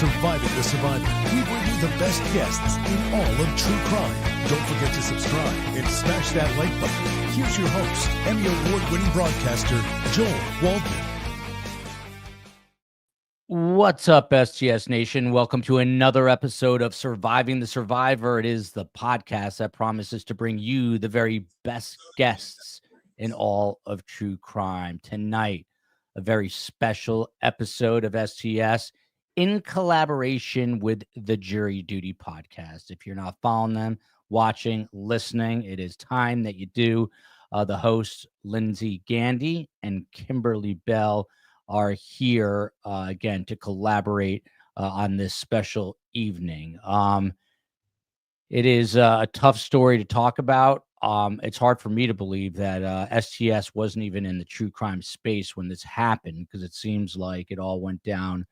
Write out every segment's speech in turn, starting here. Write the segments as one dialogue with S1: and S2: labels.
S1: Surviving the Survivor. We bring you the best guests in all of true crime. Don't forget to subscribe and smash that like button. Here's your host, Emmy Award-winning broadcaster, Joel Waldman.
S2: What's up, STS Nation? Welcome to another episode of Surviving the Survivor. It is the podcast that promises to bring you the very best guests in all of true crime. Tonight, a very special episode of STS in collaboration with the Jury Duty podcast. If you're not following them, watching, listening, it is time that you do. The hosts, Lindsay Gandy and Kimberly Bell, are here again to collaborate on this special evening. It is a tough story to talk about. It's hard for me to believe that STS wasn't even in the true crime space when this happened, because it seems like it all went down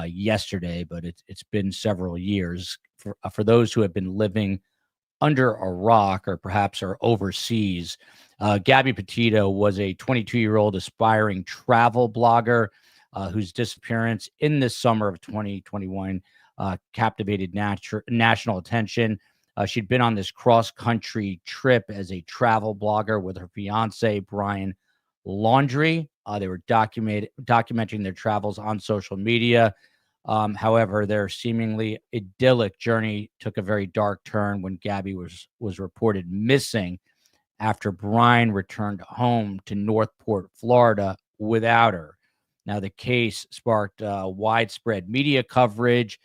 S2: yesterday, but it's been several years. For those who have been living under a rock or perhaps are overseas, Gabby Petito was a 22-year-old aspiring travel blogger whose disappearance in the summer of 2021 captivated national attention. She'd been on this cross-country trip as a travel blogger with her fiance, Brian Laundrie. They were documenting their travels on social media. However, their seemingly idyllic journey took a very dark turn when Gabby was reported missing after Brian returned home to Northport, Florida, without her. Now, the case sparked widespread media coverage,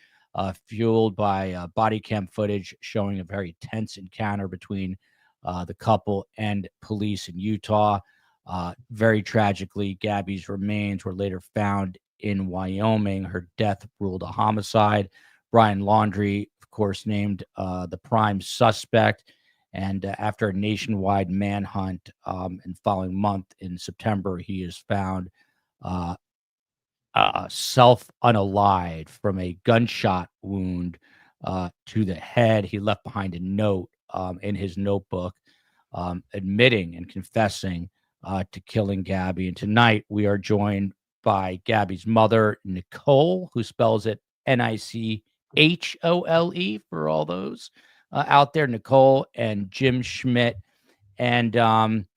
S2: fueled by body cam footage showing a very tense encounter between the couple and police in Utah. Very tragically, Gabby's remains were later found in Wyoming. Her death ruled a homicide. Brian Laundrie, of course, named the prime suspect. And after a nationwide manhunt and following month in September, he is found self-unalived from a gunshot wound to the head. He left behind a note in his notebook admitting and confessing to killing Gabby. And tonight we are joined by Gabby's mother, Nichole, who spells it Nichole for all those out there, Nichole, and Jim Schmidt. And I'm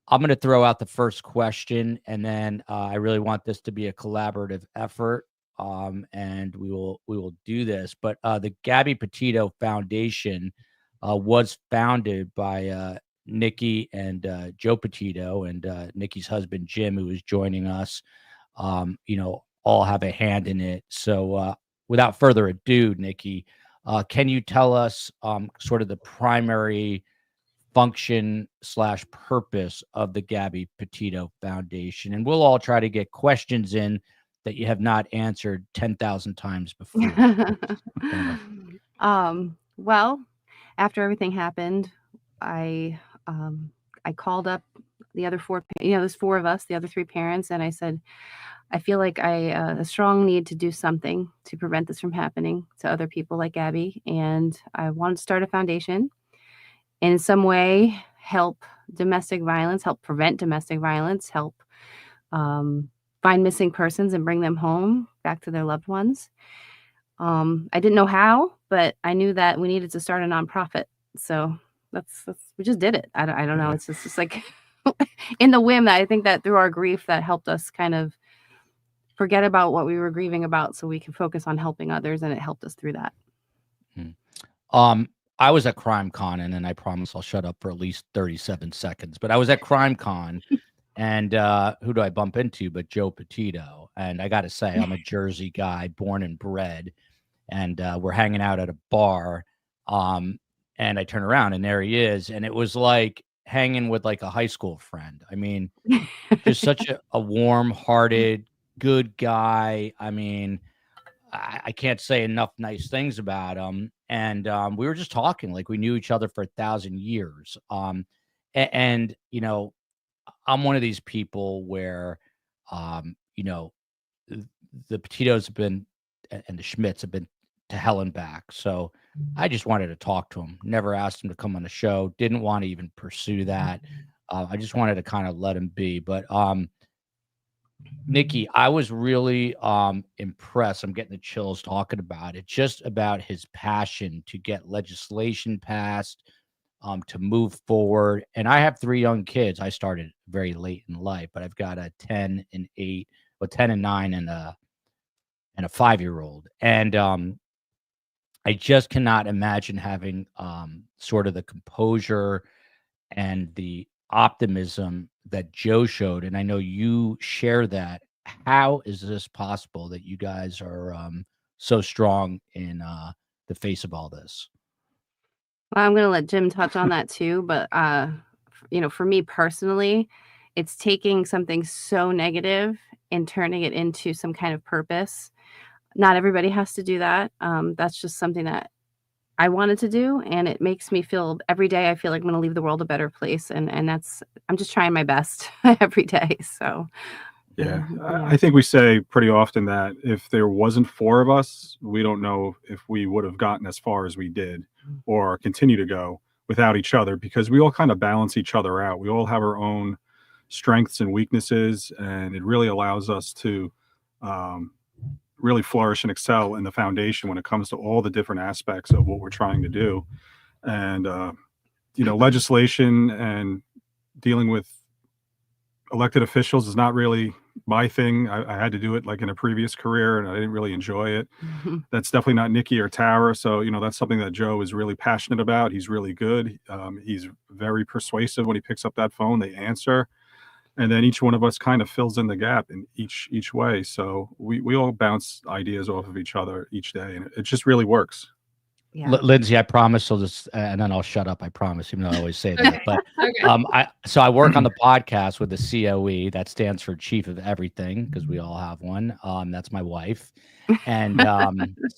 S2: going to throw out the first question, and then I really want this to be a collaborative effort, and we will do this. But the Gabby Petito Foundation was founded by Nikki and Joe Petito, and Nikki's husband, Jim, who is joining us, all have a hand in it. So without further ado, Nikki, can you tell us sort of the primary function / purpose of the Gabby Petito Foundation? And we'll all try to get questions in that you have not answered 10,000 times before.
S3: Well, after everything happened, I called up the other four, there's four of us, the other three parents, and I said, I feel like a strong need to do something to prevent this from happening to other people like Gabby. And I wanted to start a foundation and in some way help domestic violence, help prevent domestic violence, help find missing persons and bring them home back to their loved ones. I didn't know how, but I knew that we needed to start a nonprofit. So we just did it. I don't know. It's just like in the whim that I think that through our grief that helped us kind of forget about what we were grieving about so we can focus on helping others. And it helped us through that.
S2: I was at CrimeCon, and I promise I'll shut up for at least 37 seconds, but I was at CrimeCon and who do I bump into but Joe Petito? And I got to say, I'm a Jersey guy, born and bred, and we're hanging out at a bar. And I turn around and there he is. And it was like hanging with like a high school friend. I mean, just such a warm-hearted, good guy. I mean, I can't say enough nice things about him. And we were just talking like we knew each other for 1,000 years. And I'm one of these people where, the Petitos have been, and the Schmidts have been to hell and back. So I just wanted to talk to him. Never asked him to come on the show. Didn't want to even pursue that. I just wanted to kind of let him be. But Nikki, I was really impressed. I'm getting the chills talking about it, just about his passion to get legislation passed, to move forward. And I have 3 young kids. I started very late in life, but I've got a 10 and 8, well, 10 and 9 and a 5-year-old. And I just cannot imagine having sort of the composure and the optimism that Joe showed. And I know you share that. How is this possible that you guys are so strong in the face of all this?
S3: Well, I'm gonna let Jim touch on that too, but for me personally, it's taking something so negative and turning it into some kind of purpose. Not everybody has to do that. That's just something that I wanted to do, and it makes me feel every day I feel like I'm gonna leave the world a better place, and that's I'm just trying my best every day. So
S4: Yeah,
S3: yeah.
S4: I think we say pretty often that if there wasn't 4 of us, we don't know if we would have gotten as far as we did or continue to go without each other, because we all kind of balance each other out. We all have our own strengths and weaknesses, and it really allows us to um, really flourish and excel in the foundation when it comes to all the different aspects of what we're trying to do. And, legislation and dealing with elected officials is not really my thing. I had to do it like in a previous career, and I didn't really enjoy it. That's definitely not Nikki or Tara. So, that's something that Joe is really passionate about. He's really good. He's very persuasive when he picks up that phone. They answer, and then each one of us kind of fills in the gap in each way. So we all bounce ideas off of each other each day, and it just really works.
S3: Yeah.
S2: Lindsay, I promise I'll just, and then I'll shut up. I promise, even though I always say that.
S5: Okay.
S2: But
S5: Okay.
S2: I work on the podcast with the COE. That stands for Chief of Everything, because we all have one. That's my wife, and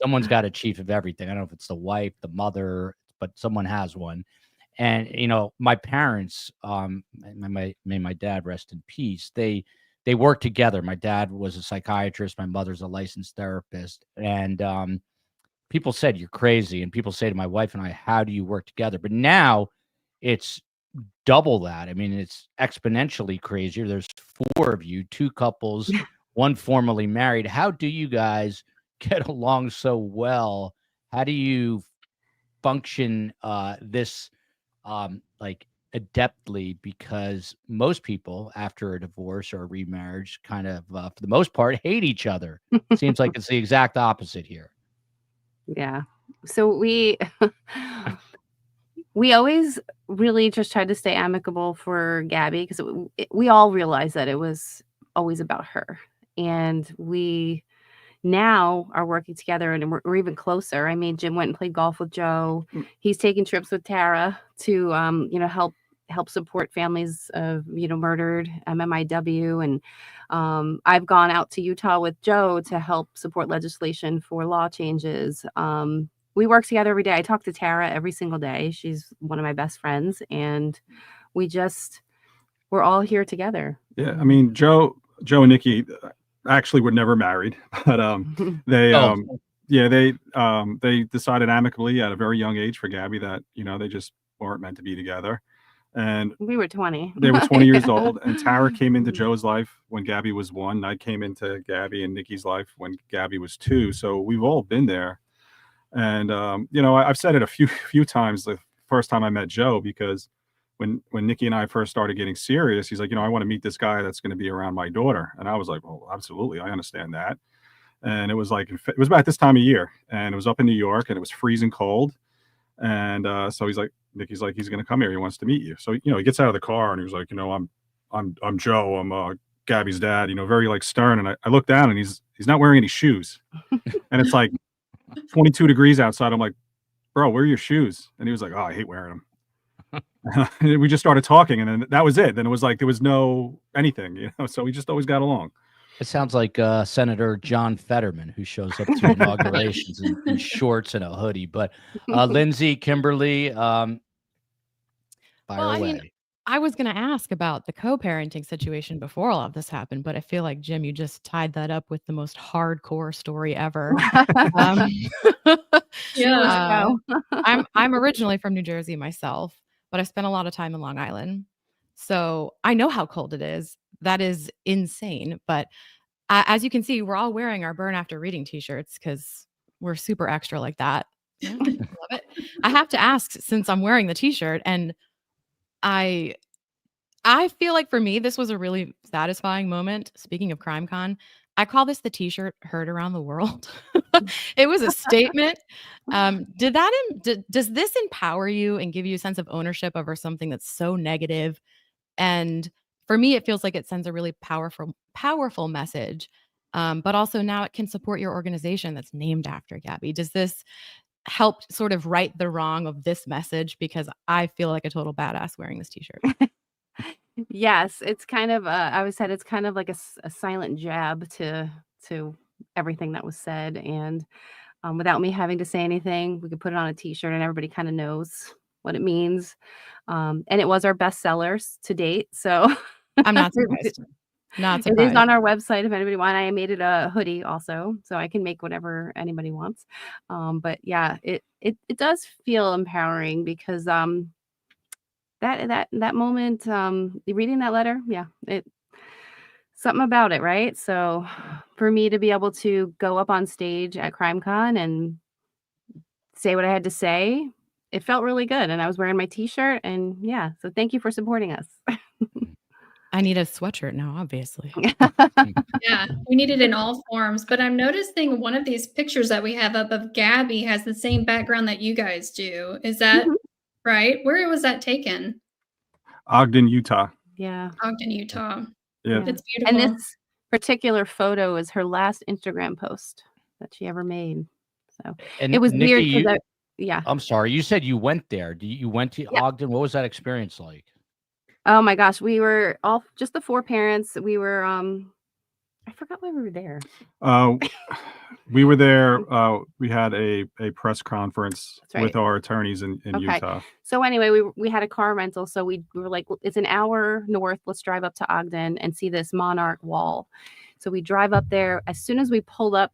S2: someone's got a chief of everything. I don't know if it's the wife, the mother, but someone has one. And my parents, may my dad rest in peace. They work together. My dad was a psychiatrist. My mother's a licensed therapist, and people said you're crazy, and people say to my wife and I, how do you work together? But now it's double that. I mean, it's exponentially crazier. There's 4 of you, 2 couples, 1 formerly married. How do you guys get along so well? How do you function this like adeptly? Because most people after a divorce or a remarriage kind of for the most part hate each other. Seems like it's the exact opposite here.
S3: Yeah. So we always really just tried to stay amicable for Gabby, because we all realized that it was always about her. And we now are working together, and we're even closer. I mean, Jim went and played golf with Joe. He's taking trips with Tara to help support families of murdered MMIW, and I've gone out to Utah with Joe to help support legislation for law changes. We work together every day. I talk to Tara every single day. She's one of my best friends, and we're all here together.
S4: Yeah, I mean, Joe and Nikki actually were never married, but they decided amicably at a very young age for Gabby that they just weren't meant to be together. And
S3: we were 20.
S4: They were 20 years old, and Tara came into Joe's life when Gabby was 1. And I came into Gabby and Nikki's life when Gabby was 2. So we've all been there. And I've said it a few times the first time I met Joe, because when Nikki and I first started getting serious, he's like, I want to meet this guy that's going to be around my daughter. And I was like, well, absolutely, I understand that. And it was about this time of year, and it was up in New York, and it was freezing cold. And so Nikki's like, he's going to come here. He wants to meet you. So, he gets out of the car, and he was like, I'm Joe. I'm Gabby's dad, very like stern. And I look down, and he's not wearing any shoes. And it's like 22 degrees outside. I'm like, bro, where are your shoes? And he was like, oh, I hate wearing them. We just started talking, and then that was it. Then it was like, there was no anything, so we just always got along.
S2: It sounds like Senator John Fetterman, who shows up to inaugurations in shorts and a hoodie. But Lindsay, Kimberly, fire away.
S5: I mean, I was going to ask about the co-parenting situation before all of this happened, but I feel like, Jim, you just tied that up with the most hardcore story ever.
S3: Yeah.
S5: I'm originally from New Jersey myself, but I spent a lot of time in Long Island. So I know how cold it is. that is insane. But as you can see, we're all wearing our Burn After Reading t-shirts because we're super extra like that. Yeah, I love it. I have to ask, since I'm wearing the t-shirt, and I feel like for me, this was a really satisfying moment. Speaking of CrimeCon, I call this the t-shirt heard around the world. It was a statement. Does this empower you and give you a sense of ownership over something that's so negative? And for me, it feels like it sends a really powerful message. But also now it can support your organization that's named after Gabby. Does this help sort of right the wrong of this message? Because I feel like a total badass wearing this t-shirt.
S3: Yes, it's kind of I always said it's kind of like a silent jab to everything that was said, and without me having to say anything, we could put it on a t-shirt and everybody kind of knows what it means. And it was our best sellers to date, so
S5: I'm not surprised. Not
S3: it
S5: surprised.
S3: is on our website if anybody wants. I made it a hoodie also, so I can make whatever anybody wants. But yeah, it does feel empowering because that moment, reading that letter, yeah, it something about it, right? So for me to be able to go up on stage at CrimeCon and say what I had to say, it felt really good. And I was wearing my t-shirt, and yeah, so thank you for supporting us.
S5: I need a sweatshirt now, obviously.
S6: Yeah, we need it in all forms. But I'm noticing one of these pictures that we have up of Gabby has the same background that you guys do. Is that right? Where was that taken?
S4: Ogden, Utah.
S3: Yeah.
S6: Ogden, Utah.
S4: Yeah.
S6: It's beautiful.
S3: And this particular photo is her last Instagram post that she ever made. So
S2: And
S3: it was weird
S2: Nikki,
S3: because
S2: I'm sorry, you said you went there. You went to Ogden. What was that experience like?
S3: Oh my gosh, we were all just the 4 parents. We were I forgot why we were there.
S4: We were there. We had a press conference
S3: That's right.
S4: with our attorneys in
S3: Okay.
S4: Utah.
S3: So anyway, we had a car rental, so we were like, it's an hour north. Let's drive up to Ogden and see this monarch wall. So we drive up there. As soon as we pulled up,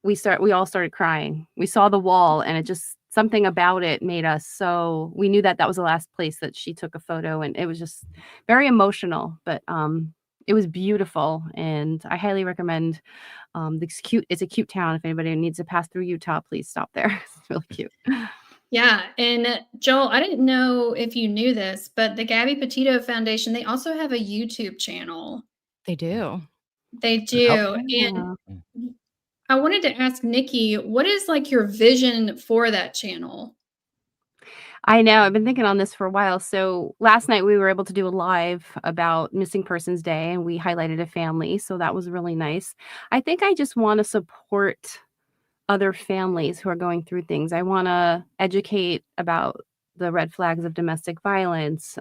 S3: we all started crying. We saw the wall, and it just something about it made us so. We knew that was the last place that she took a photo, and it was just very emotional. But it was beautiful, and I highly recommend. It's a cute town. If anybody needs to pass through Utah, please stop there. It's really cute.
S6: Yeah. And Joel, I didn't know if you knew this, but the Gabby Petito Foundation, they also have a YouTube channel.
S5: They do.
S6: They do. And I wanted to ask Nikki, what is like your vision for that channel?
S3: I know. I've been thinking on this for a while. So last night we were able to do a live about Missing Persons Day, and we highlighted a family. So that was really nice. I think I just want to support other families who are going through things. I want to educate about the red flags of domestic violence,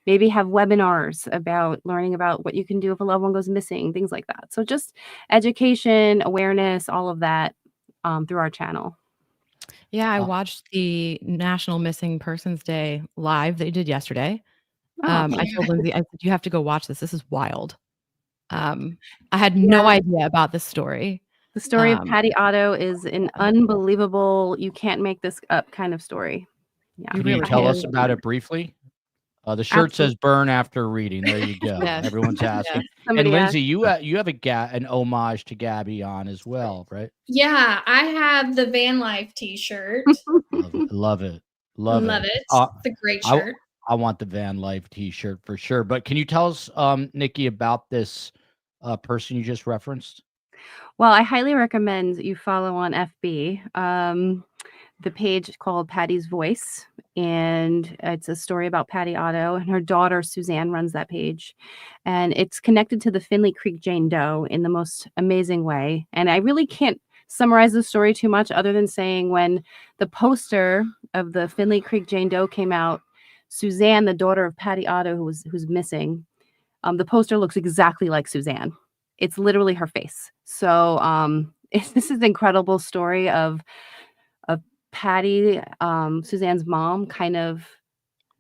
S3: maybe have webinars about learning about what you can do if a loved one goes missing, things like that. So just education, awareness, all of that through our channel.
S5: Yeah, I watched the National Missing Persons Day live they did yesterday. I told Lindsay, I said, you have to go watch this. This is wild. I had no idea about this story.
S3: The story of Patty Otto is an unbelievable, you can't make this up kind of story. Yeah.
S2: Can you tell us about it briefly? The shirt says "Burn After Reading." There you go.
S5: Yes.
S2: Everyone's asking. And Lindsay, you have an homage to Gabby on as well, right?
S6: Yeah, I have the Van Life t-shirt.
S2: Love it.
S6: Love it. It's a great shirt.
S2: I want the Van Life t-shirt for sure. But can you tell us, Nikki, about this person you just referenced?
S3: Well, I highly recommend you follow on FB. The page called Patty's Voice, and it's a story about Patty Otto, and her daughter Suzanne runs that page, and it's connected to the Finley Creek Jane Doe in the most amazing way. And I really can't summarize the story too much other than saying when the poster of the Finley Creek Jane Doe came out, Suzanne, the daughter of Patty Otto, who's missing, the poster looks exactly like Suzanne. It's literally her face. So this is an incredible story of Patty, Suzanne's mom, kind of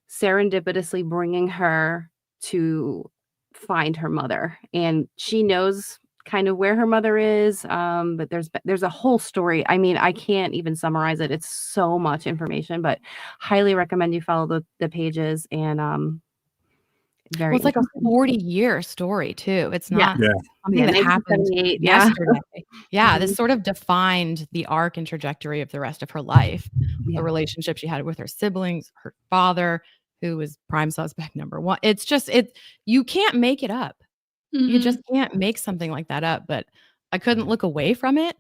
S3: serendipitously bringing her to find her mother. And she knows kind of where her mother is, but there's a whole story. I mean, I can't even summarize it. It's so much information, but highly recommend you follow the pages. And Very
S5: Well, it's like a
S3: interesting.
S5: 40-year story too. It's not
S4: Yeah.
S5: something that happened
S3: 1978,
S5: yesterday. Yeah,
S3: Mhm.
S5: this sort of defined the arc and trajectory of the rest of her life.
S3: Yeah.
S5: The relationship she had with her siblings, her father, who was prime suspect number 1. It's just you can't make it up. You
S6: Mhm.
S5: just can't make something like that up, but I couldn't look away from it,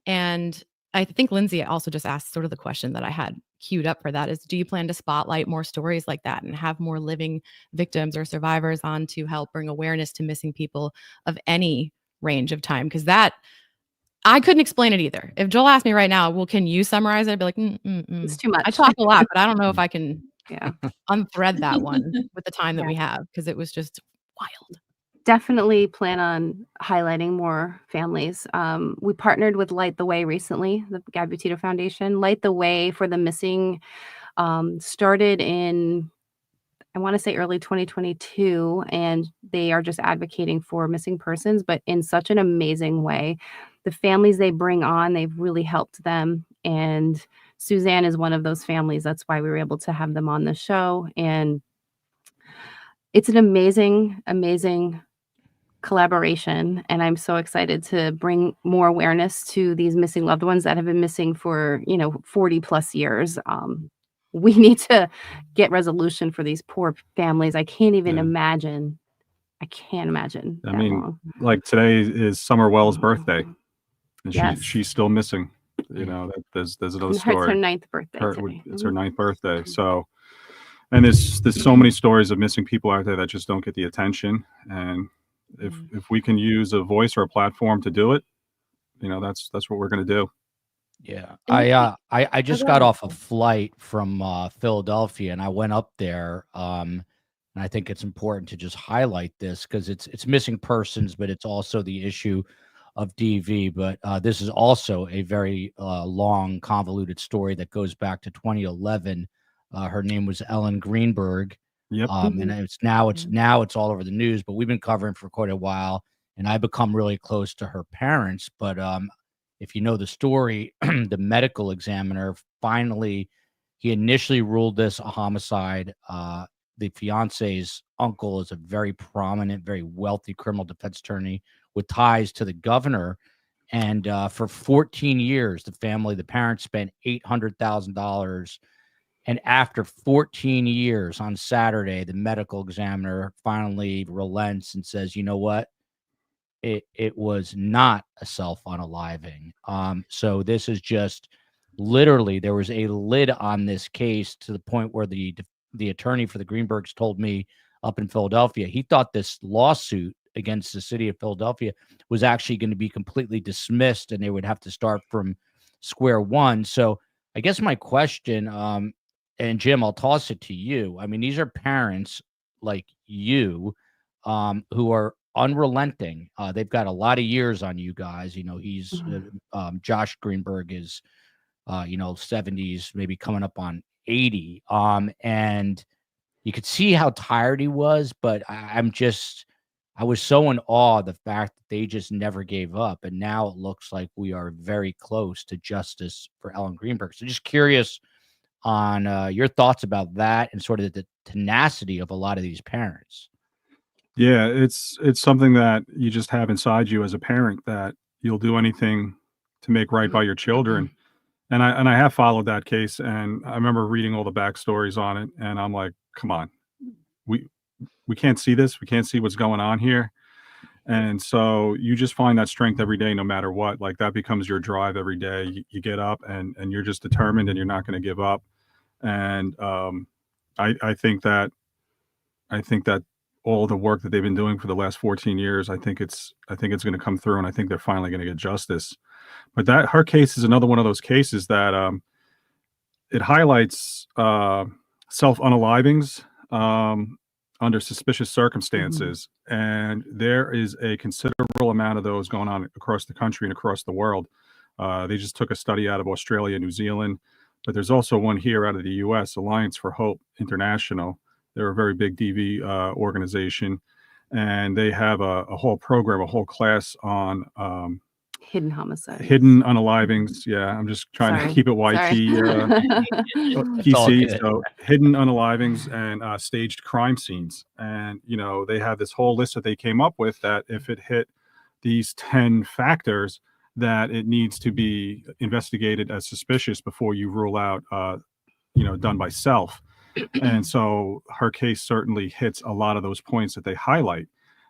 S5: and I think Lindsay also just asked sort of the question that I had queued up for that is, do you plan to spotlight more stories like that and have more living victims or survivors on to help bring awareness to missing people of any range of time? Because that I couldn't explain it either. If Joel asked me right now, well, can you summarize it? I'd be like,
S3: It's too much.
S5: I talk a lot, but I don't know if I can
S3: Yeah.
S5: unthread that one with the time that
S3: Yeah.
S5: we have, because it was just wild.
S3: Definitely plan on highlighting more families. We partnered with Light the Way recently, the Gabby Petito Foundation. Light the Way for the Missing started in, I want to say, early 2022, and they are just advocating for missing persons, but in such an amazing way. The families they bring on, they've really helped them. And Suzanne is one of those families. That's why we were able to have them on the show. And it's an amazing, amazing collaboration, and I'm so excited to bring more awareness to these missing loved ones that have been missing for, 40 plus years. We need to get resolution for these poor families. I can't even
S4: Yeah.
S3: imagine. I can't imagine
S4: I
S3: that
S4: mean,
S3: long.
S4: like today is Summer Wells' birthday, and
S3: Yes.
S4: she's still missing. There's another
S3: It's
S4: story.
S3: her 9th birthday
S4: It's her
S3: today.
S4: 9th birthday. So, and there's so many stories of missing people out there that just don't get the attention. And if we can use a voice or a platform to do it, that's what we're going to do.
S2: Yeah.
S5: And
S2: I just
S5: go
S2: got
S5: ahead.
S2: off a flight from Philadelphia, and I went up there. And I think it's important to just highlight this because it's missing persons, but it's also the issue of DV. But this is also a very long, convoluted story that goes back to 2011. Her name was Ellen Greenberg.
S4: Yep.
S2: And it's now it's all over the news, but we've been covering for quite a while, and I've become really close to her parents. But if you know the story, the medical examiner he initially ruled this a homicide. The fiance's uncle is a very prominent, very wealthy criminal defense attorney with ties to the governor. And for 14 years, the parents spent $800,000. And after 14 years on Saturday, the medical examiner finally relents and says, you know what? It was not a self-unaliving. So this is just literally, there was a lid on this case to the point where the attorney for the Greenbergs told me up in Philadelphia, he thought this lawsuit against the city of Philadelphia was actually going to be completely dismissed and they would have to start from square one. So I guess my question, and Jim, I'll toss it to you. I mean, these are parents like you who are unrelenting. They've got a lot of years on you guys. He's Josh Greenberg is 70s, maybe coming up on 80. And you could see how tired he was, but I was so in awe of the fact that they just never gave up. And now it looks like we are very close to justice for Ellen Greenberg. So just curious on your thoughts about that and sort of the tenacity of a lot of these parents.
S4: Yeah, it's something that you just have inside you as a parent, that you'll do anything to make right by your children. And I have followed that case, and I remember reading all the backstories on it, and I'm like, come on, we can't see this, we can't see what's going on here. And so you just find that strength every day, no matter what. Like that becomes your drive every day. You get up and you're just determined, and you're not going to give up. And I think that all the work that they've been doing for the last 14 years, I think it's going to come through, and I think they're finally going to get justice. But her case is another one of those cases that it highlights self-unalivings under suspicious circumstances, and there is a considerable amount of those going on across the country and across the world. They just took a study out of Australia, New Zealand, but there's also one here out of the U.S., Alliance for Hope International. They're a very big DV organization, and they have a whole program, a whole class on
S3: Hidden homicides.
S4: Hidden unalivings. Yeah, I'm just trying to
S3: Sorry.
S4: keep it YT
S2: It's all
S4: PC.
S2: good.
S4: So hidden unalivings and staged crime scenes. And, they have this whole list that they came up with that if it hit these 10 factors, that it needs to be investigated as suspicious before you rule out, done by self. And so her case certainly hits a lot of those points that they highlight,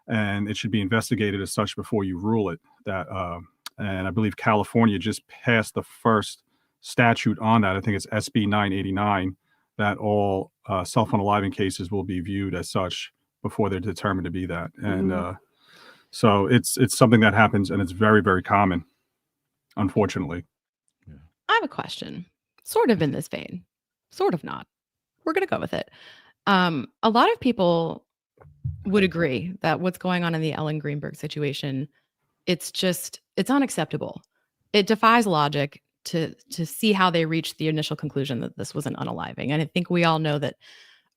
S4: and it should be investigated as such before you rule it. And I believe California just passed the first statute on that. I think it's SB 989, that all self-unaliving cases will be viewed as such before they're determined to be that. And so it's something that happens, and it's very, very common, unfortunately.
S5: I have a question, sort of in this vein, sort of not. We're going to go with it. A lot of people would agree that what's going on in the Ellen Greenberg situation, it's unacceptable. It defies logic to see how they reached the initial conclusion that this was an unaliving. And I think we all know that,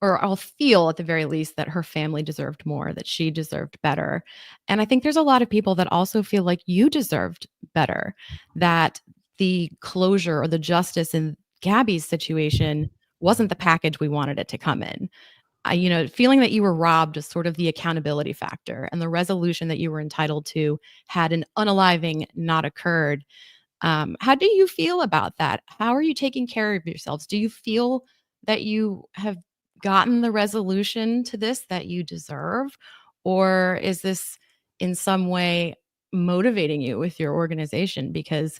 S5: or I'll feel at the very least, that her family deserved more, that she deserved better. And I think there's a lot of people that also feel like you deserved better, that the closure or the justice in Gabby's situation wasn't the package we wanted it to come in. Feeling that you were robbed of sort of the accountability factor, and the resolution that you were entitled to had an unaliving not occurred. How do you feel about that? How are you taking care of yourselves? Do you feel that you have gotten the resolution to this that you deserve? Or is this in some way motivating you with your organization? Because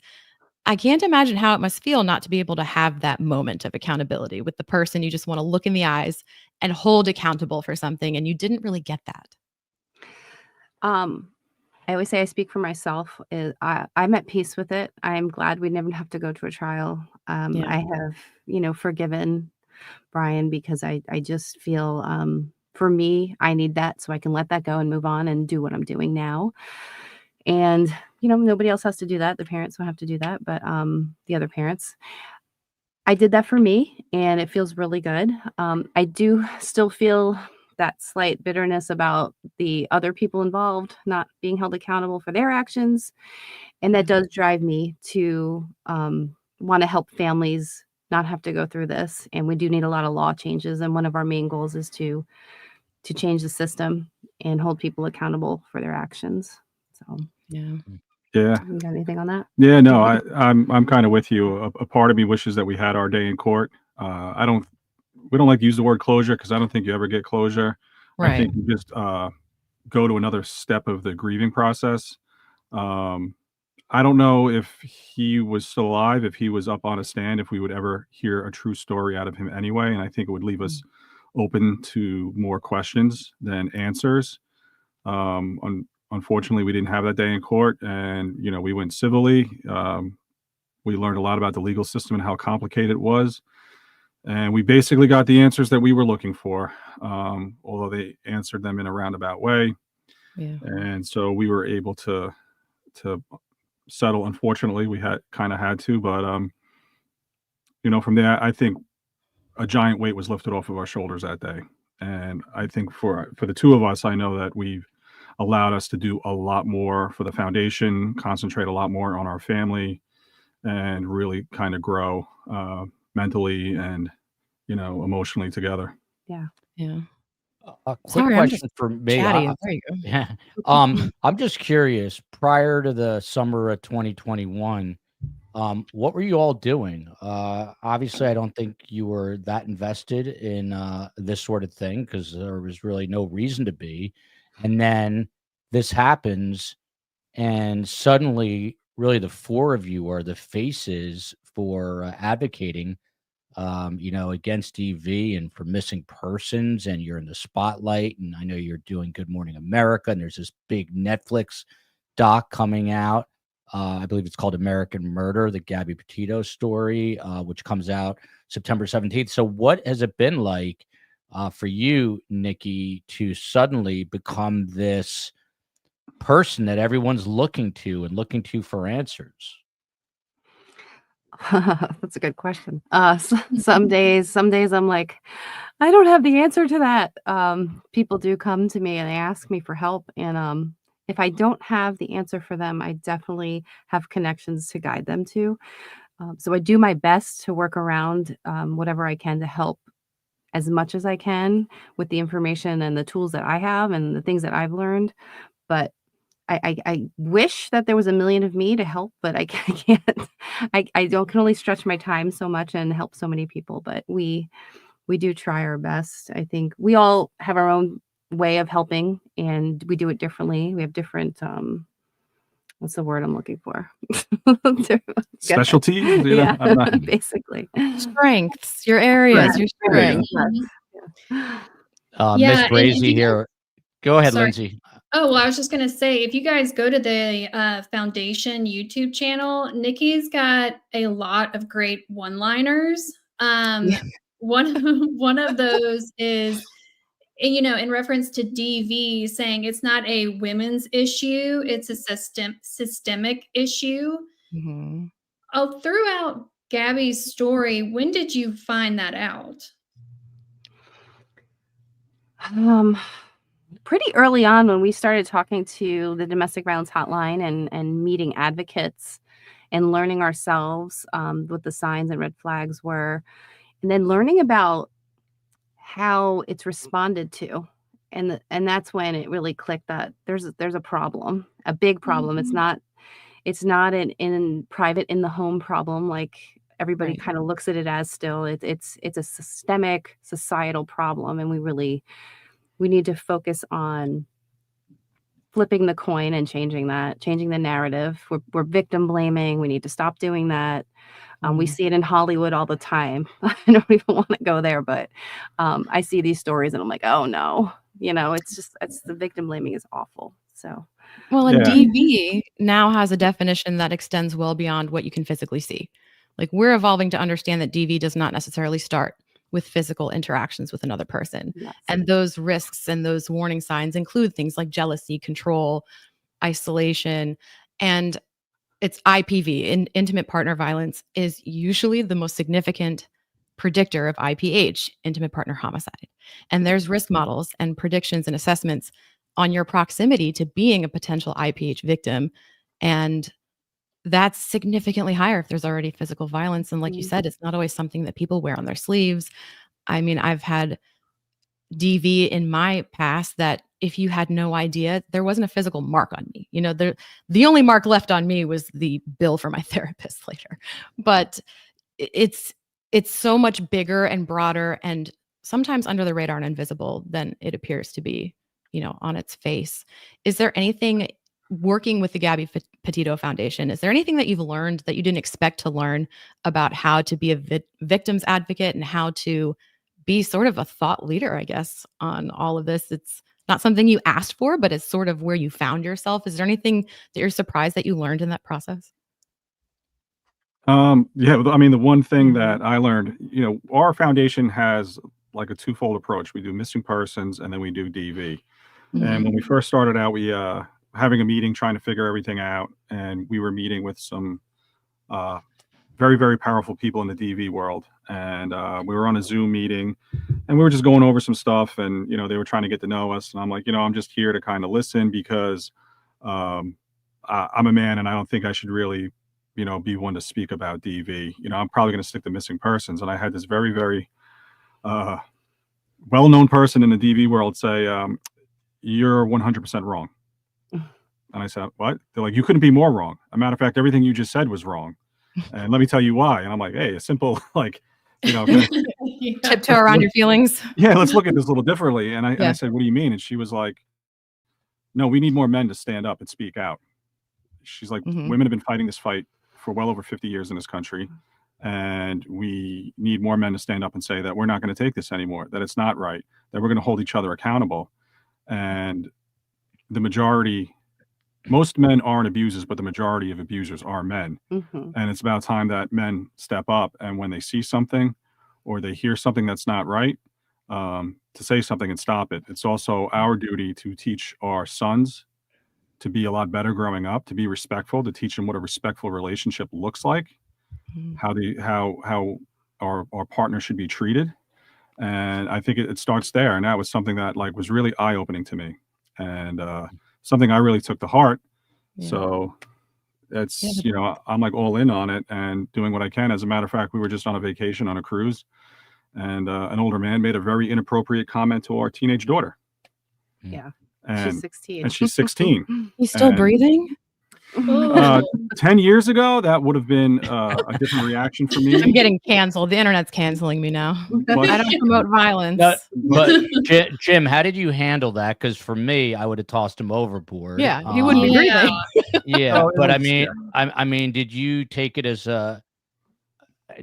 S5: I can't imagine how it must feel not to be able to have that moment of accountability with the person you just want to look in the eyes and hold accountable for something, and you didn't really get that.
S3: I always say I speak for myself. I'm at peace with it. I'm glad we never have to go to a trial.
S5: Yeah.
S3: I have, forgiven Brian, because I just feel, for me, I need that so I can let that go and move on and do what I'm doing now. And, nobody else has to do that. The parents don't have to do that, but the other parents. I did that for me, and it feels really good. I do still feel that slight bitterness about the other people involved not being held accountable for their actions. And that does drive me to want to help families not have to go through this. And we do need a lot of law changes. And one of our main goals is to change the system and hold people accountable for their actions. So
S5: Yeah.
S4: Yeah.
S3: you got anything on that?
S4: Yeah, no, I'm kind of with you. A part of me wishes that we had our day in court. We don't like to use the word closure, because I don't think you ever get closure. I
S5: Right.
S4: think you just go to another step of the grieving process. I don't know if he was still alive, if he was up on a stand, if we would ever hear a true story out of him anyway. And I think it would leave us open to more questions than answers. Unfortunately, we didn't have that day in court, and we went civilly. We learned a lot about the legal system and how complicated it was, and we basically got the answers that we were looking for, although they answered them in a roundabout way.
S5: Yeah.
S4: And so we were able to settle. Unfortunately, we had to, but from there, I think a giant weight was lifted off of our shoulders that day. And I think for the two of us, I know that we've allowed us to do a lot more for the foundation, concentrate a lot more on our family, and really kind of grow mentally and emotionally together.
S3: Yeah.
S5: Yeah.
S2: A quick
S5: Sorry, I'm just
S2: question for me.
S5: chatty. There you go.
S2: Yeah. I'm just curious, prior to the summer of 2021, what were you all doing? Obviously, I don't think you were that invested in this sort of thing, because there was really no reason to be. And then this happens, and suddenly, really, the four of you are the faces for advocating, against EV and for missing persons, and you're in the spotlight. And I know you're doing Good Morning America, and there's this big Netflix doc coming out. I believe it's called American Murder, the Gabby Petito story, which comes out September 17th. So what has it been like for you, Nikki, to suddenly become this person that everyone's looking to for answers?
S3: That's a good question. Some days I'm like, I don't have the answer to that. People do come to me and they ask me for help, and if I don't have the answer for them, I definitely have connections to guide them to. So I do my best to work around whatever I can to help as much as I can with the information and the tools that I have and the things that I've learned. But I wish that there was a million of me to help, but I can't. I don't can only stretch my time so much and help so many people. But we do try our best. I think we all have our own way of helping, and we do it differently. We have different what's the word I'm looking for?
S4: Specialty, you know,
S3: Yeah,
S4: I'm not-
S3: basically.
S5: Strengths, your areas,
S3: Right.
S5: your
S4: There you
S5: strengths.
S6: Mhm.
S2: Miss
S6: Yeah, and if
S2: Brazy
S6: you
S2: here. Go ahead,
S6: Sorry.
S2: Lindsay.
S6: Oh, well, I was just gonna say, if you guys go to the foundation YouTube channel, Nikki's got a lot of great one-liners.
S5: Yeah.
S6: One of those is, in reference to DV, saying it's not a women's issue, it's a systemic issue.
S5: Mhm.
S6: Oh, throughout Gabby's story, when did you find that out?
S3: Pretty early on when we started talking to the domestic violence hotline and meeting advocates and learning ourselves what the signs and red flags were, and then learning about how it's responded to. And that's when it really clicked that there's a problem, a big problem. It's
S6: Mhm.
S3: not an in private in the home problem like everybody
S5: Right.
S3: kind of looks at it as still. It's a systemic societal problem, and we need to focus on flipping the coin and changing the narrative. We're victim blaming. We need to stop doing that. We
S5: Mhm.
S3: see it in Hollywood all the time. I don't even want to go there, but I see these stories and I'm like, oh no, it's the victim blaming is awful. So
S5: Well, and
S4: Yeah.
S5: DV now has a definition that extends well beyond what you can physically see. Like we're evolving to understand that DV does not necessarily start with physical interactions with another person.
S3: yes.
S5: And those risks and those warning signs include things like jealousy, control, isolation, and it's IPV, intimate partner violence, is usually the most significant predictor of IPH, intimate partner homicide. And there's risk models and predictions and assessments on your proximity to being a potential IPH victim. And that's significantly higher if there's already physical violence. And like you
S3: Mhm.
S5: said, it's not always something that people wear on their sleeves. I mean, I've had DV in my past that if you had no idea, there wasn't a physical mark on me. The only mark left on me was the bill for my therapist later. But it's so much bigger and broader and sometimes under the radar and invisible than it appears to be, on its face. Is there anything working with the Gabby Petito Foundation? Is there anything that you've learned that you didn't expect to learn about how to be a victim's advocate and how to be sort of a thought leader, I guess, on all of this? It's not something you asked for, but it's sort of where you found yourself. Is there anything that you're surprised that you learned in that process?
S4: Yeah, I mean, the one thing
S3: Mhm.
S4: that I learned, our foundation has like a twofold approach. We do missing persons and then we do DV. And when we first started out, we having a meeting trying to figure everything out, and we were meeting with some uh, very, very powerful people in the DV world. And we were on a Zoom meeting, and we were just going over some stuff, and they were trying to get to know us. And I'm like, I'm just here to kind of listen because um, I'm a man, and I don't think I should really, be one to speak about DV. I'm probably going to stick to missing persons. And I had this very, very uh, well-known person in the DV world say, "You're 100% wrong." And I said, "What?" They're like, "You couldn't be more wrong. A matter of fact, everything you just said was wrong. And let me tell you why." And I'm like, "Hey, a simple like, okay,
S6: Yeah.
S5: Tiptoe around your feelings.
S4: yeah, let's look at this a little differently." And I
S5: Yeah.
S4: said, "What do you mean?" And she was like, "No, we need more men to stand up and speak out." She's like,
S5: Mhm.
S4: "Women have been fighting this fight for well over 50 years in this country, and we need more men to stand up and say that we're not going to take this anymore, that it's not right, that we're going to hold each other accountable." And the majority, most men aren't abusers, but the majority of abusers are men.
S3: Mhm.
S4: And it's about time that men step up, and when they see something or they hear something that's not right, to say something and stop it. It's also our duty to teach our sons to be a lot better growing up, to be respectful, to teach them what a respectful relationship looks like,
S5: Mhm.
S4: how our partner should be treated. And I think it starts there. And that was something that like was really eye opening to me. And something I really took to heart.
S5: Yeah.
S4: So it's,
S5: Yeah,
S4: you know, I'm like all in on it and doing what I can. As a matter of fact, we were just on a vacation on a cruise, and an older man made a very inappropriate comment to our teenage daughter.
S3: Yeah.
S4: And
S3: She's 16.
S4: and she's 16.
S5: He's still
S4: And,
S5: breathing?
S4: 10 years ago, that would have been a different reaction for me.
S5: I'm getting canceled. The internet's canceling me now.
S4: But-
S5: I don't promote violence.
S2: But Jim, how did you handle that? Because for me, I would have tossed him overboard.
S5: Yeah, he wouldn't be breathing.
S2: Yeah,
S4: Oh,
S2: but I
S4: it's-
S2: mean, I mean, did you take it as a?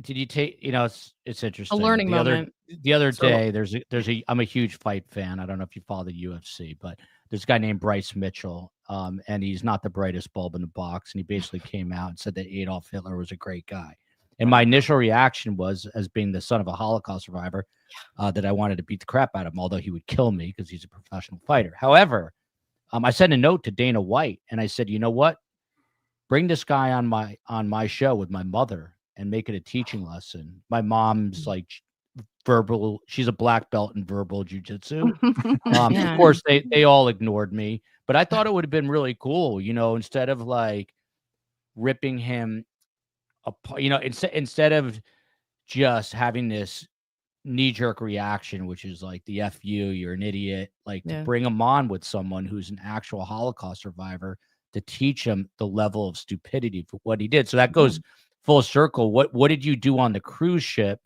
S2: Did you take? You know, it's interesting.
S5: learning moment.
S2: The other
S4: So-
S2: day, there's a. I'm a huge fight fan. I don't know if you follow the UFC, but there's a guy named Bryce Mitchell, and he's not the brightest bulb in the box. And he basically came out and said that Adolf Hitler was a great guy. And my initial reaction was, as being the son of a Holocaust survivor, that I wanted to beat the crap out of him, although he would kill me because he's a professional fighter. However, I sent a note to Dana White and I said, you know what? Bring this guy on my show with my mother and make it a teaching lesson. My mom's like she's a black belt in verbal jujitsu.
S5: Yeah.
S2: Of course, they all ignored me, but I thought it would have been really cool, you know, instead of like ripping him apart, you know, instead of just having this knee-jerk reaction, which is like the F you, you're an idiot, like to bring him on with someone who's an actual Holocaust survivor to teach him the level of stupidity for what he did. So that goes full circle. What did you do on the cruise ship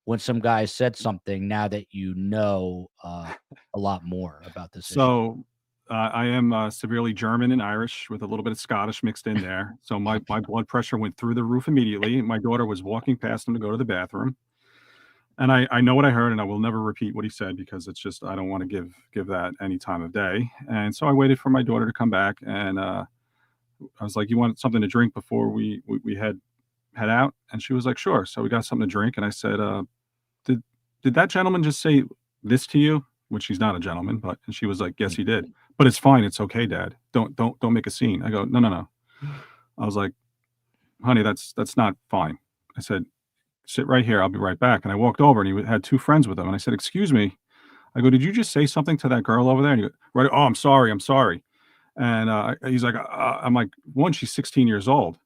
S2: when some guy said something, now that you know a lot more about this issue?
S4: So I am severely German and Irish with a little bit of Scottish mixed in there. So my blood pressure went through the roof immediately. My daughter was walking past him to go to the bathroom. And I know what I heard, and I will never repeat what he said because it's just, I don't want to give that any time of day. And so I waited for my daughter to come back, and I was like, you want something to drink before we head out? And she was like, sure. So we got something to drink. And I said, did that gentleman just say this to you? Which he's not a gentleman, and she was like, yes, he did. But it's fine. It's okay, Dad. Don't make a scene. I go, no. I was like, honey, that's not fine. I said, sit right here. I'll be right back. And I walked over, and he had two friends with him. And I said, excuse me. I go, did you just say something to that girl over there? And he goes, right. Oh, I'm sorry. And he's like, I'm like, one, she's 16 years old.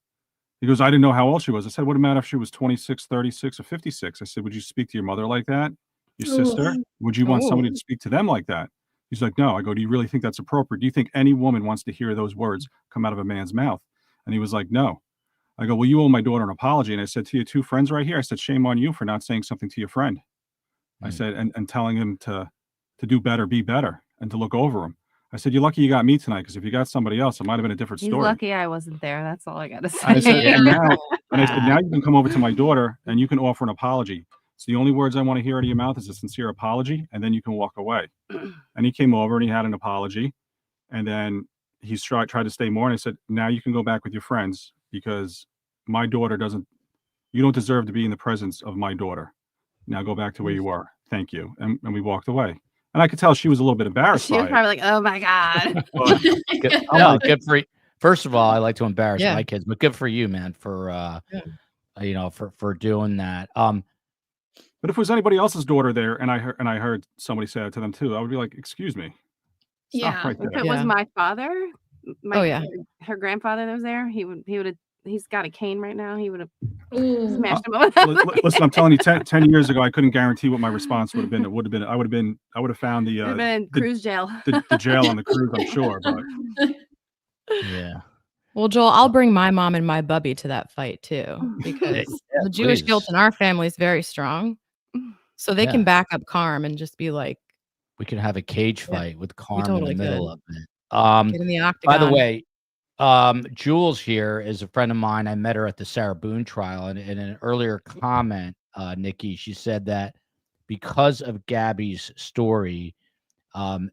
S4: He goes, I didn't know how old she was. I said, what would it matter if she was 26, 36, or 56? I said, would you speak to your mother like that? Your sister? Would you want somebody to speak to them like that? He's like, no. I go, do you really think that's appropriate? Do you think any woman wants to hear those words come out of a man's mouth? And he was like, no. I go, well, you owe my daughter an apology. And I said, to your two friends right here, I said, shame on you for not saying something to your friend. I said, and telling him to do better, be better, and to look over him. I said, you're lucky you got me tonight, because if you got somebody else, it might have been a different
S3: He's
S4: story.
S3: lucky I wasn't there. That's all I got to say.
S4: I said, now you can come over to my daughter and you can offer an apology. So the only words I want to hear out of your mouth is a sincere apology, and then you can walk away. And he came over and he had an apology, and then he's tried to stay more. And I said, now you can go back with your friends, because my daughter you don't deserve to be in the presence of my daughter. Now go back to where you were. Thank you. And we walked away. And I could tell she was a little bit embarrassed.
S3: She was probably like, oh my God.
S2: Good for you. First of all, I like to embarrass my kids, but good for you, man, for you know, for doing that.
S4: But if it was anybody else's daughter there, and I heard somebody say it to them too, I would be like, excuse me. Stop right
S3: If
S4: there.
S3: it was my father, her grandfather that was there, he's got a cane right now. He would have smashed him over.
S4: Listen, I'm telling you, 10 years ago, I couldn't guarantee what my response would have been. I would have found
S3: been in cruise jail.
S4: the jail on the cruise, I'm sure. But
S2: yeah.
S5: Well, Joel, I'll bring my mom and my bubby to that fight too, because the Jewish guilt in our family is very strong. So they can back up Carm and just be like,
S2: we can have a cage fight with Carm
S5: totally
S2: in the middle of it.
S5: get in the octagon.
S2: By the way, Jules here is a friend of mine. I met her at the Sarah Boone trial, and in an earlier comment, Nikki, she said that because of Gabby's story,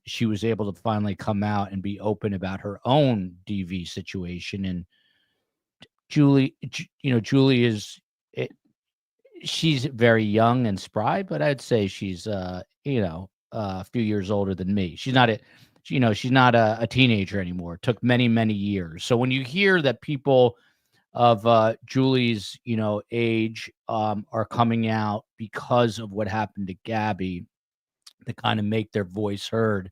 S2: she was able to finally come out and be open about her own DV situation. And Julie is, she's very young and spry, but I'd say she's, a few years older than me. She's not a teenager anymore. It took many, many years. So when you hear that people of Julie's, age are coming out because of what happened to Gabby to kind of make their voice heard,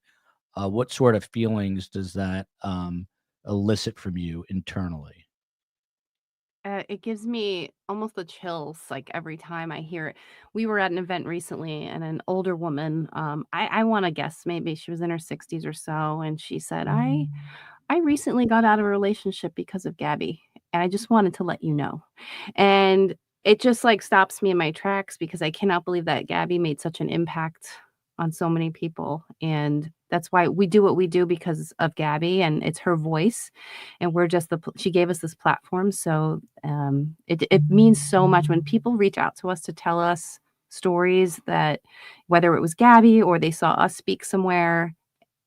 S2: what sort of feelings does that elicit from you internally?
S3: It gives me almost the chills like every time I hear it. We were at an event recently and an older woman, I want to guess maybe she was in her 60s or so, and she said, I recently got out of a relationship because of Gabby, and I just wanted to let you know. And it just like stops me in my tracks because I cannot believe that Gabby made such an impact on so many people. And that's why we do what we do, because of Gabby, and it's her voice. And we're just she gave us this platform. So it means so much when people reach out to us to tell us stories, that whether it was Gabby or they saw us speak somewhere,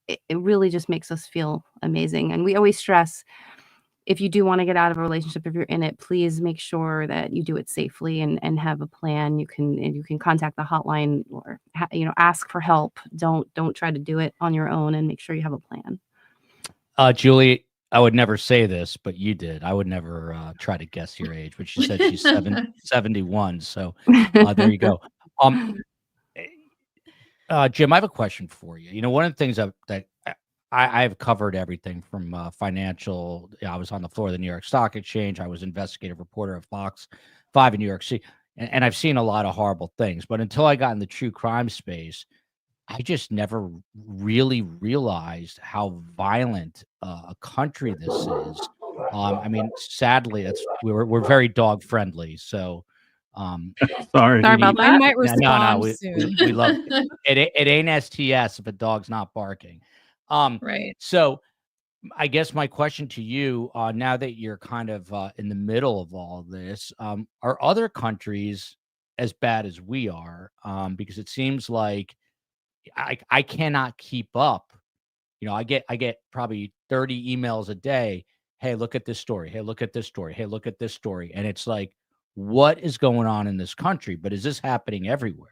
S3: it really just makes us feel amazing. And we always stress, if you do want to get out of a relationship, if you're in it, please make sure that you do it safely and have a plan. You can contact the hotline, or ask for help. Don't try to do it on your own, and make sure you have a plan.
S2: Julie, I would never say this, but you did. I would never try to guess your age, but she said she's 71. So there you go. Jim, I have a question for you. One of the things that I've covered everything from financial. I was on the floor of the New York Stock Exchange. I was investigative reporter at Fox 5 in New York City, and I've seen a lot of horrible things. But until I got in the true crime space, I just never really realized how violent a country this is. I mean, sadly, we're very dog friendly. So,
S4: Sorry
S3: about that.
S5: I might
S2: no,
S5: respond
S2: we
S5: soon.
S2: love it. It ain't STS if a dog's not barking.
S6: Right.
S2: So I guess my question to you, now that you're kind of in the middle of all this, are other countries as bad as we are? Because it seems like I cannot keep up. I get probably 30 emails a day. Hey, look at this story. Hey, look at this story. Hey, look at this story. And it's like, what is going on in this country? But is this happening everywhere?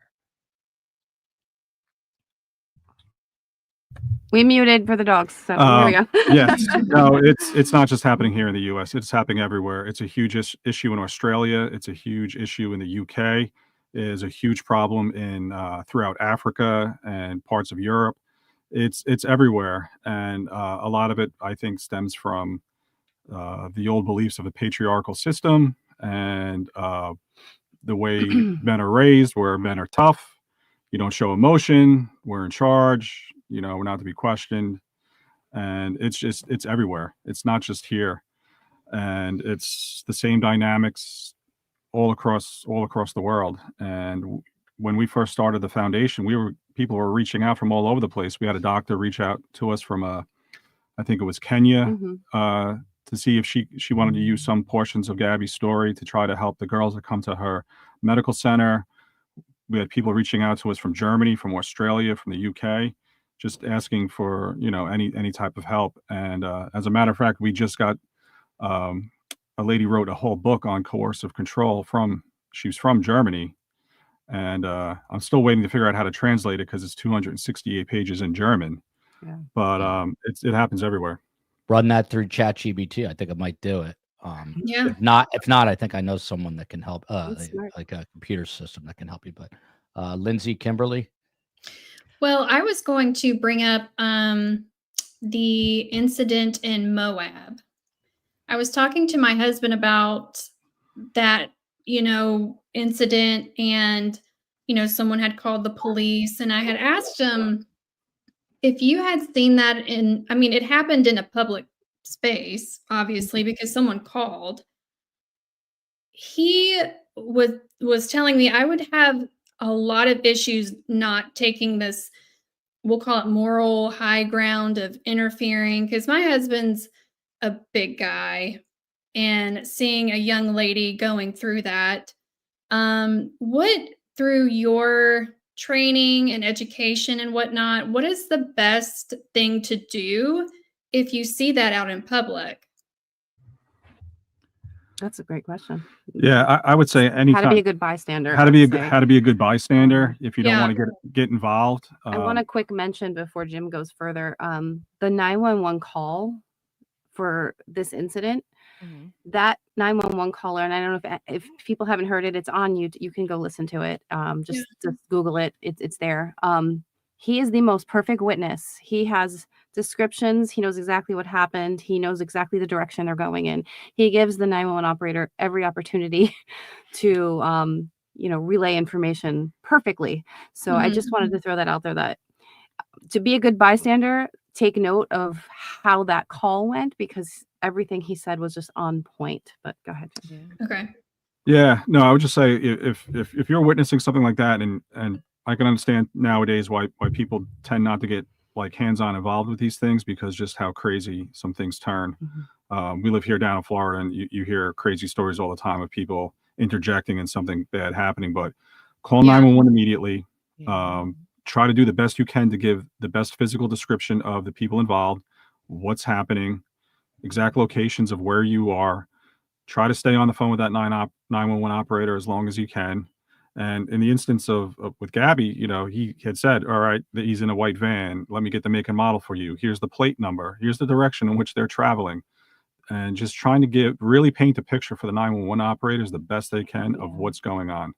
S3: We muted for the dogs, so here we go.
S4: Yes, no, it's not just happening here in the U.S. It's happening everywhere. It's a huge issue in Australia. It's a huge issue in the U.K. It is a huge problem in throughout Africa and parts of Europe. It's everywhere, and a lot of it, I think, stems from the old beliefs of the patriarchal system and the way men are raised, where men are tough. You don't show emotion. We're in charge. We're not to be questioned. And it's everywhere. It's not just here. And it's the same dynamics all across the world. And when we first started the foundation, people were reaching out from all over the place. We had a doctor reach out to us from I think it was Kenya, to see if she wanted to use some portions of Gabby's story to try to help the girls that come to her medical center. We had people reaching out to us from Germany, from Australia, from the UK, just asking for any type of help. And as a matter of fact, we just got a lady wrote a whole book on coercive control she's from Germany, and I'm still waiting to figure out how to translate it because it's 268 pages in German.
S3: Yeah.
S4: But it happens everywhere.
S2: Run that through ChatGPT. I think it might do it.
S6: Yeah.
S2: If not, I think I know someone that can help,
S3: Smart.
S2: like a computer system that can help you. But Lindsay, Kimberly.
S6: Well, I was going to bring up the incident in Moab. I was talking to my husband about that, incident, and, someone had called the police, and I had asked him if you had seen that it happened in a public space, obviously, because someone called. He was telling me I would have a lot of issues not taking this, we'll call it moral high ground of interfering, because my husband's a big guy, and seeing a young lady going through that, what, through your training and education and whatnot, what is the best thing to do if you see that out in public?
S3: That's a great question.
S4: Yeah, I would say
S3: How to be a good bystander.
S4: how to be a good bystander if you don't
S6: Yeah.
S4: want to get involved.
S3: I want a quick mention before Jim goes further. The 911 call for this incident, that 911 caller, and I don't know if people haven't heard it, it's on you. You can go listen to it. Just Google it. It's there. he is the most perfect witness. He has descriptions. He knows exactly what happened. He knows exactly the direction they're going in. He gives the 911 operator every opportunity to, relay information perfectly. So I just wanted to throw that out there, that to be a good bystander, take note of how that call went, because everything he said was just on point. But go ahead.
S6: Okay.
S4: Yeah, no, I would just say if you're witnessing something like that, and I can understand nowadays why people tend not to get like hands-on involved with these things, because just how crazy some things turn. We live here down in Florida, and you hear crazy stories all the time of people interjecting in something bad happening. But call 911 immediately. Try to do the best you can to give the best physical description of the people involved, what's happening, exact locations of where you are. Try to stay on the phone with that 911 operator as long as you can. And in the instance of with Gabby, he had said, all right, that he's in a white van. Let me get the make and model for you. Here's the plate number. Here's the direction in which they're traveling. And just trying to really paint a picture for the 911 operators the best they can of what's going on.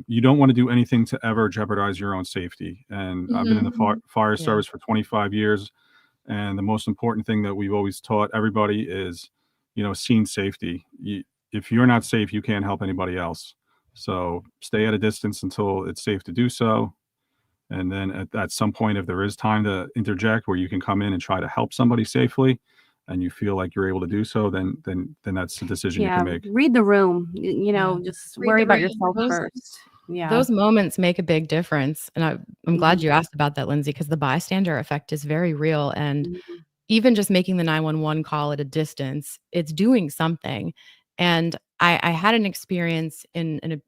S4: You don't want to do anything to ever jeopardize your own safety. And I've been in the fire service for 25 years. And the most important thing that we've always taught everybody is, scene safety. If you're not safe, you can't help anybody else. So stay at a distance until it's safe to do so. And then at some point, if there is time to interject where you can come in and try to help somebody safely, and you feel like you're able to do so, then that's the decision you can make.
S3: Read the room, just worry about yourself first.
S5: Those moments make a big difference. And I'm glad you asked about that, Lindsay, because the bystander effect is very real. And even just making the 911 call at a distance, it's doing something. And I had an experience in an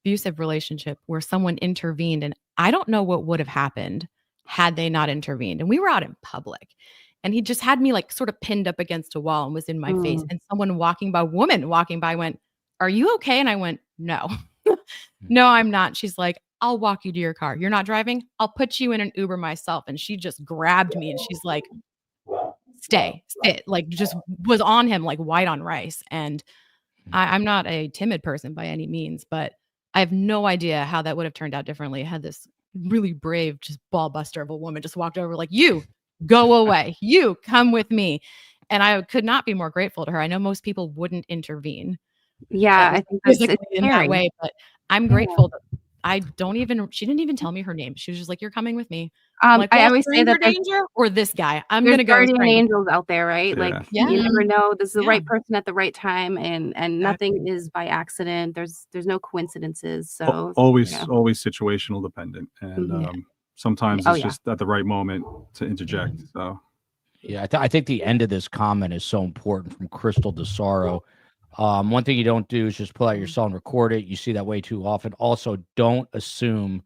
S5: abusive relationship where someone intervened, and I don't know what would have happened had they not intervened. And we were out in public. And he just had me like sort of pinned up against a wall and was in my face. And woman walking by went, "Are you okay?" And I went, "No, no, I'm not." She's like, "I'll walk you to your car. You're not driving? I'll put you in an Uber myself." And she just grabbed me and she's like, sit, like just was on him like white on rice. And I'm not a timid person by any means, but I have no idea how that would have turned out differently. I had this really brave, just ball buster of a woman just walked over like, "You go away. You come with me." And I could not be more grateful to her. I know most people wouldn't intervene.
S3: Yeah, I think that's
S5: in that way, but I'm grateful that she didn't even tell me her name. She was just like, "You're coming with me." Like,
S3: I always say that
S5: danger or this guy. I'm going to go.
S3: Guardian angels out there, right?
S4: Yeah.
S3: Like you never know. This is the right person at the right time, and nothing is by accident. There's no coincidences. So
S4: always situational dependent. And sometimes it's just at the right moment to interject. So
S2: I think the end of this comment is so important from Crystal DeSaro. One thing you don't do is just pull out your cell and record it. You see that way too often. Also, don't assume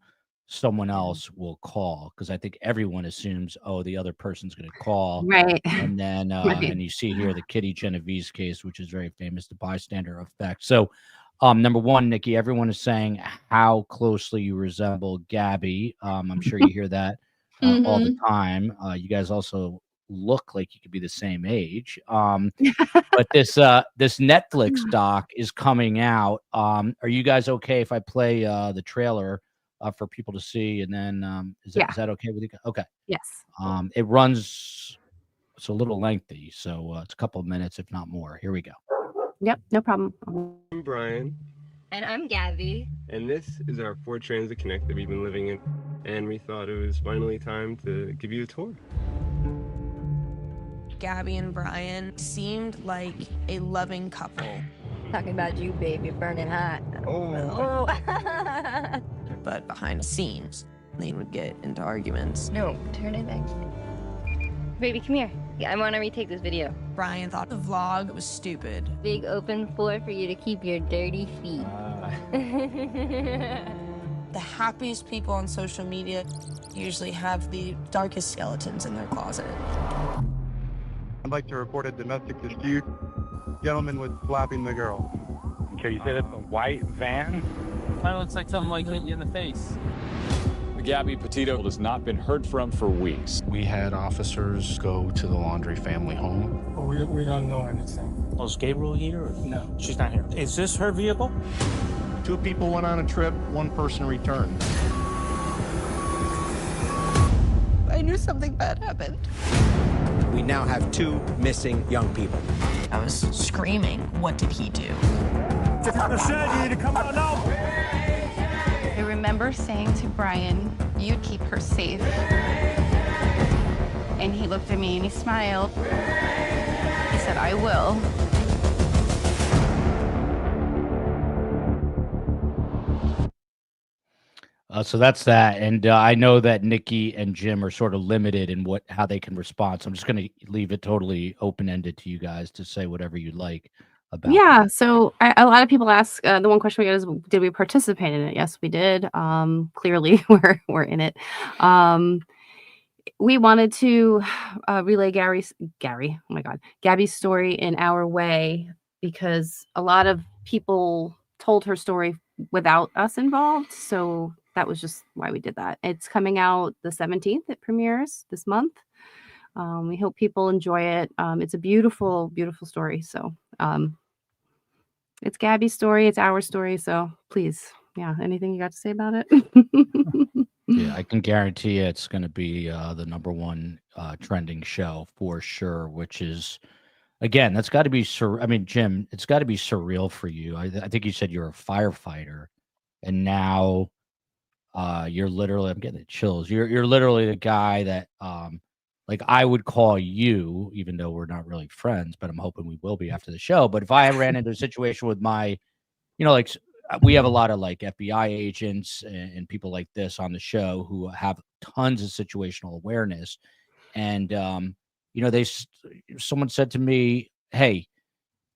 S2: someone else will call, because I think everyone assumes, the other person's going to call.
S3: Right.
S2: And then and you see here the Kitty Genovese case, which is very famous, the bystander effect. So number one, Nikki, everyone is saying how closely you resemble Gabby. I'm sure you hear that all the time. You guys also look like you could be the same age. But this Netflix doc is coming out. Are you guys okay if I play the trailer for people to see? And then is that okay with you? Okay.
S3: Yes.
S2: It runs, it's a little lengthy, so it's a couple of minutes, if not more. Here we go.
S3: Yep, no problem.
S7: I'm Brian.
S8: And I'm Gabby.
S7: And this is our Ford Transit Connect that we've been living in. And we thought it was finally time to give you a tour.
S8: Gabby and Brian seemed like a loving couple.
S9: Talking about you, babe, you're burning hot.
S8: Oh. But behind the scenes, they would get into arguments.
S9: No, turn it back. Baby, come here. I want to retake this video.
S8: Brian thought the vlog was stupid.
S9: Big open floor for you to keep your dirty feet.
S8: The happiest people on social media usually have the darkest skeletons in their closet.
S10: I'd like to report a domestic dispute. Gentleman was slapping the girl.
S11: Okay, you said it's a white van?
S12: That looks like something like hit you in the face.
S13: Gabby Petito has not been heard from for weeks.
S14: We had officers go to the Laundry family home.
S12: We don't know anything. Was Gabriel here? No, she's not here. Is this her vehicle?
S10: 2 people went on a trip, 1 person returned.
S8: knew something bad happened.
S15: We now have 2 missing young people.
S8: I was screaming. What did he do?
S16: I said you need to come on now.
S17: I remember saying to Brian, "You keep her safe." And he looked at me and he smiled. He said, "I will."
S2: So that's that, and I know that Nikki and Jim are sort of limited in how they can respond. So I'm just going to leave it totally open ended to you guys to say whatever you'd like about.
S3: Yeah. So a lot of people ask. The one question we get is, did we participate in it? Yes, we did. Clearly, we're in it. We wanted to relay Gabby's story in our way, because a lot of people told her story without us involved. So that was just why we did that. It's coming out the 17th. It premieres this month. We hope people enjoy it. It's a beautiful, beautiful story. So it's Gabby's story. It's our story. So please, anything you got to say about it?
S2: Yeah, I can guarantee you it's going to be the #1 trending show for sure, which is, again, that's got to be Jim, it's got to be surreal for you. I think you said you're a firefighter, and now you're literally, I'm getting the chills. You're literally the guy that like I would call you, even though we're not really friends, but I'm hoping we will be after the show. But if I ran into a situation with my, like we have a lot of like FBI agents and people like this on the show who have tons of situational awareness. And, someone said to me, hey,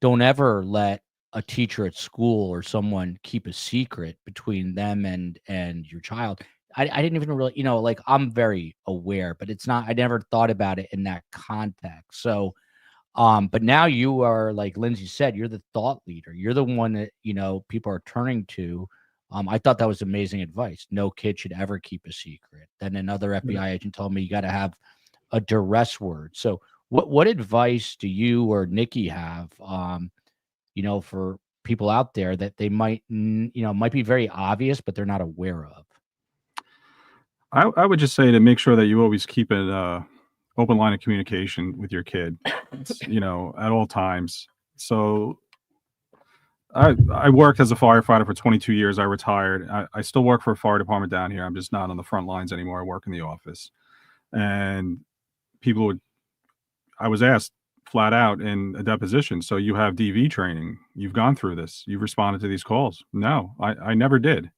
S2: don't ever let a teacher at school or someone keep a secret between them and your child. I didn't even really, like I'm very aware, but it's not, I never thought about it in that context. So, but now you are, like Lindsay said, you're the thought leader. You're the one that, people are turning to. I thought that was amazing advice. No kid should ever keep a secret. Then another FBI agent told me you got to have a duress word. So what advice do you or Nikki have, for people out there that they might be very obvious, but they're not aware of?
S4: I would just say to make sure that you always keep an open line of communication with your kid, at all times. So I worked as a firefighter for 22 years. I retired. I still work for a fire department down here. I'm just not on the front lines anymore. I work in the office. And I was asked flat out in a deposition, so you have DV training. You've gone through this. You've responded to these calls. No, I never did.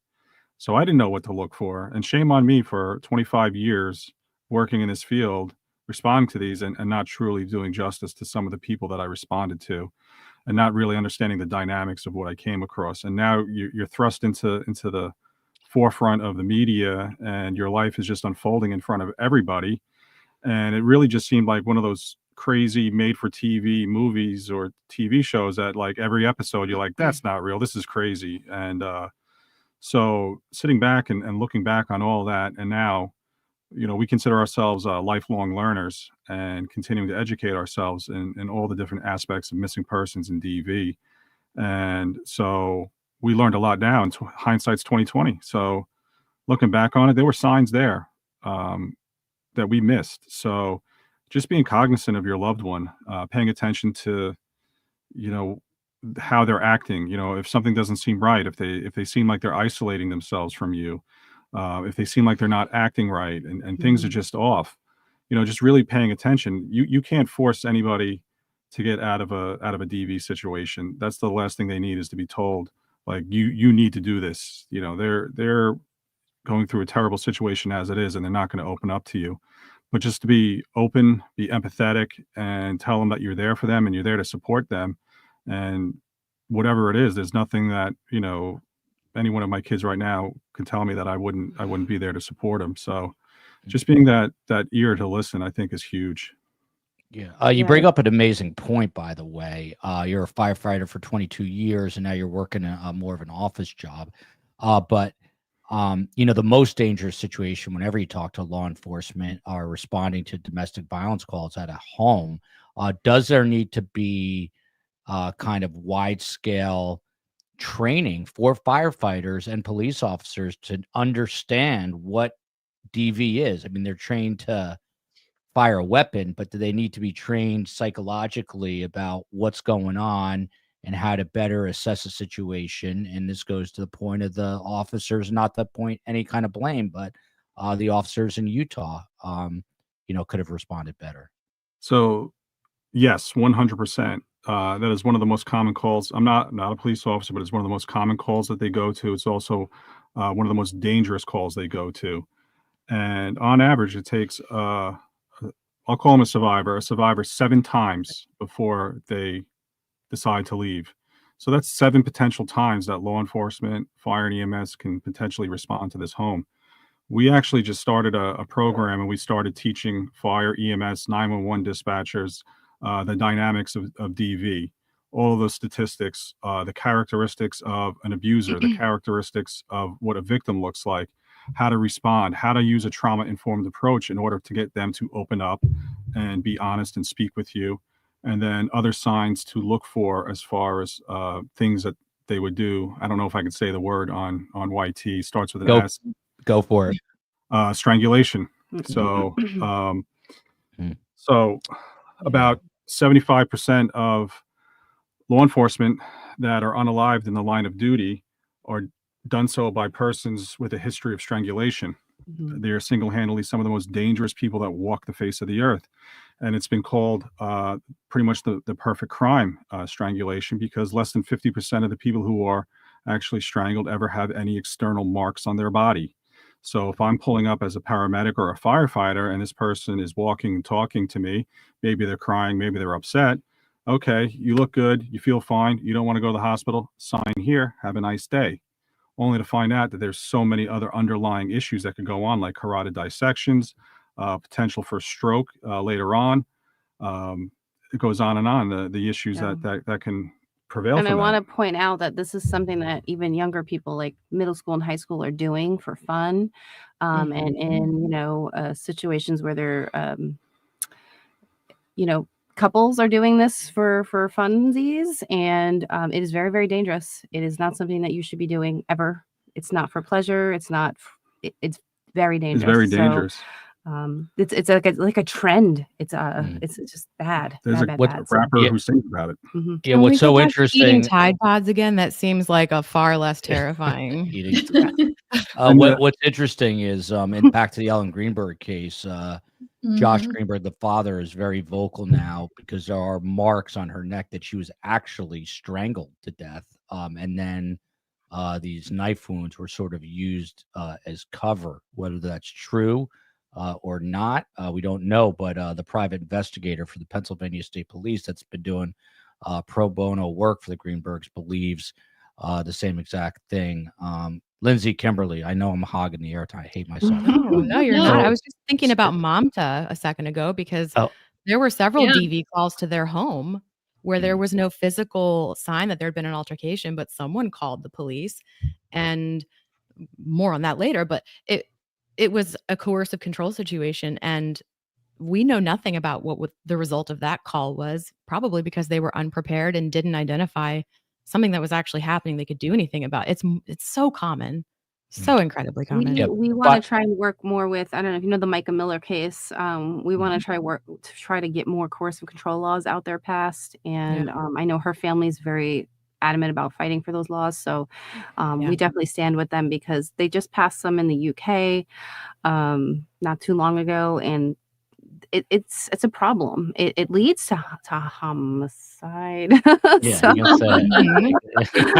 S4: So I didn't know what to look for. And shame on me for 25 years working in this field, responding to these and not truly doing justice to some of the people that I responded to, and not really understanding the dynamics of what I came across. And now you're thrust into the forefront of the media, and your life is just unfolding in front of everybody. And it really just seemed like one of those crazy made for TV movies or TV shows that like every episode you're like, that's not real. This is crazy. And so sitting back and looking back on all that, and now, we consider ourselves lifelong learners and continuing to educate ourselves in all the different aspects of missing persons in DV. And so we learned a lot now, and hindsight's 2020. So looking back on it, there were signs there that we missed. So just being cognizant of your loved one, paying attention to, how they're acting, if something doesn't seem right, if they seem like they're isolating themselves from you, if they seem like they're not acting right and things are just off, just really paying attention. You can't force anybody to get out of a DV situation. That's the last thing they need, is to be told, like, you need to do this. They're going through a terrible situation as it is, and they're not going to open up to you. But just to be open, be empathetic, and tell them that you're there for them and you're there to support them. And whatever it is, there's nothing that, any one of my kids right now could tell me that I wouldn't be there to support them. So just being that ear to listen, I think, is huge.
S2: Yeah. You bring up an amazing point, by the way. You're a firefighter for 22 years, and now you're working more of an office job. But the most dangerous situation whenever you talk to law enforcement are responding to domestic violence calls at a home. Does there need to be kind of wide scale training for firefighters and police officers to understand what DV is. I mean, they're trained to fire a weapon, but do they need to be trained psychologically about what's going on and how to better assess a situation? And this goes to the point of the officers, not to point any kind of blame, but the officers in Utah, could have responded better.
S4: So, yes, 100%. That is one of the most common calls. I'm not a police officer, but it's one of the most common calls that they go to. It's also one of the most dangerous calls they go to. And on average, it takes, I'll call them a survivor 7 times before they decide to leave. So that's 7 potential times that law enforcement, fire, and EMS can potentially respond to this home. We actually just started a program, and we started teaching fire, EMS, 911 dispatchers the dynamics of DV, all of the statistics, the characteristics of an abuser, the characteristics of what a victim looks like, how to respond, how to use a trauma-informed approach in order to get them to open up and be honest and speak with you, and then other signs to look for as far as things that they would do. I don't know if I could say the word on YT. Starts with an S.
S2: Go for it.
S4: Strangulation. So, about 75% of law enforcement that are unalived in the line of duty are done so by persons with a history of strangulation. They are single-handedly some of the most dangerous people that walk the face of the earth. And it's been called pretty much the perfect crime, strangulation, because less than 50% of the people who are actually strangled ever have any external marks on their body. So if I'm pulling up as a paramedic or a firefighter and this person is walking and talking to me, maybe they're crying, maybe they're upset. Okay, you look good, you feel fine, you don't want to go to the hospital, sign here, have a nice day. Only to find out that there's so many other underlying issues that could go on, like carotid dissections, potential for stroke later on. It goes on and on, the issues that can prevail.
S3: And I want to point out that this is something that even younger people like middle school and high school are doing for fun, and in situations where they're couples are doing this for funsies, and it is very, very dangerous. It is not something that you should be doing ever. It's not for pleasure. It's not. It's very dangerous.
S4: It's very dangerous.
S3: It's like a trend. It's just bad.
S4: There's a rapper who sings about it.
S2: Yeah, what's so interesting?
S5: Eating Tide Pods again. That seems like a far less terrifying.
S2: What's interesting is back to the Ellen Greenberg case. Josh Greenberg, the father, is very vocal now because there are marks on her neck that she was actually strangled to death. And then these knife wounds were sort of used as cover. Whether that's true or not, we don't know. But the private investigator for the Pennsylvania State Police that's been doing pro bono work for the Greenbergs believes the same exact thing. Lindsay Kimberly, I know I'm hogging the airtime. I hate myself.
S5: No, you're not. I was just thinking about Mamta a second ago because there were several DV calls to their home where there was no physical sign that there had been an altercation, but someone called the police, and more on that later. But it was a coercive control situation, and we know nothing about what the result of that call was, probably because they were unprepared and didn't identify something that was actually happening they could do anything about. It's so common, so incredibly common.
S3: We want to try and work more with, I don't know if you know the Micah Miller case. We want to try to get more coercive control laws out there passed. And I know her family's very adamant about fighting for those laws. So we definitely stand with them because they just passed some in the UK not too long ago. And it's a problem. It leads to homicide.
S2: Yeah,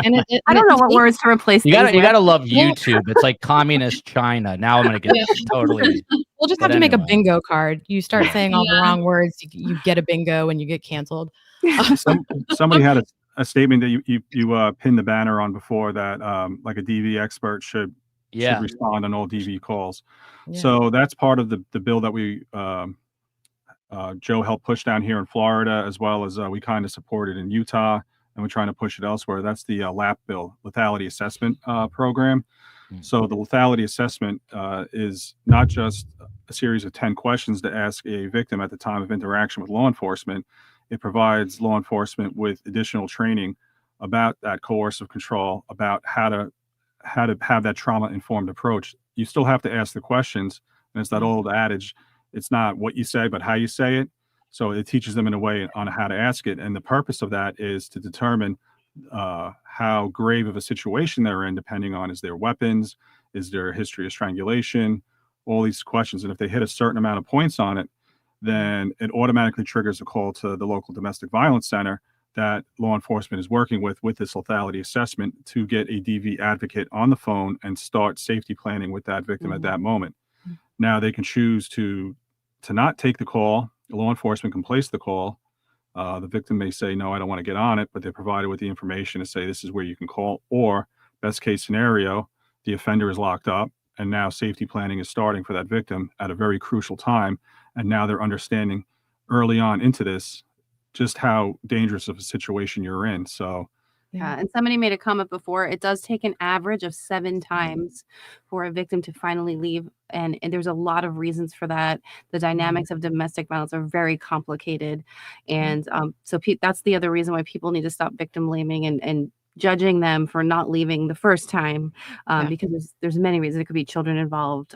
S3: and I don't know what words to replace.
S2: You gotta love YouTube. It's like communist China. Now I'm gonna get totally.
S5: We'll just have to make a bingo card. You start saying all the wrong words, you get a bingo, and you get canceled.
S4: Somebody had a statement that you pinned the banner on before that like a DV expert should respond on all DV calls. So that's part of the bill that we Joe helped push down here in Florida, as well as we kind of supported in Utah, and we're trying to push it elsewhere. That's the LAP bill, lethality assessment program. So the lethality assessment is not just a series of 10 questions to ask a victim at the time of interaction with law enforcement. It provides law enforcement with additional training about that coercive control, about how to how to have that trauma-informed approach. You still have to ask the questions, and it's that old adage, it's not what you say, but how you say it. So it teaches them in a way on how to ask it. And the purpose of that is to determine how grave of a situation they're in, depending on, is there weapons, is there a history of strangulation, all these questions. And if they hit a certain amount of points on it, then it automatically triggers a call to the local domestic violence center that law enforcement is working with this lethality assessment to get a DV advocate on the phone and start safety planning with that victim at that moment. Now they can choose to not take the call. Law enforcement can place the call. The victim may say, no, I don't want to get on it, but they're provided with the information to say, this is where you can call. Or best case scenario, the offender is locked up, and now safety planning is starting for that victim at a very crucial time. And now they're understanding early on into this just how dangerous of a situation you're in. So
S3: yeah, and somebody made a comment before, it does take an average of 7 times for a victim to finally leave. And there's a lot of reasons for that. The dynamics of domestic violence are very complicated. And so that's the other reason why people need to stop victim blaming and judging them for not leaving the first time, because there's many reasons. There could be children involved.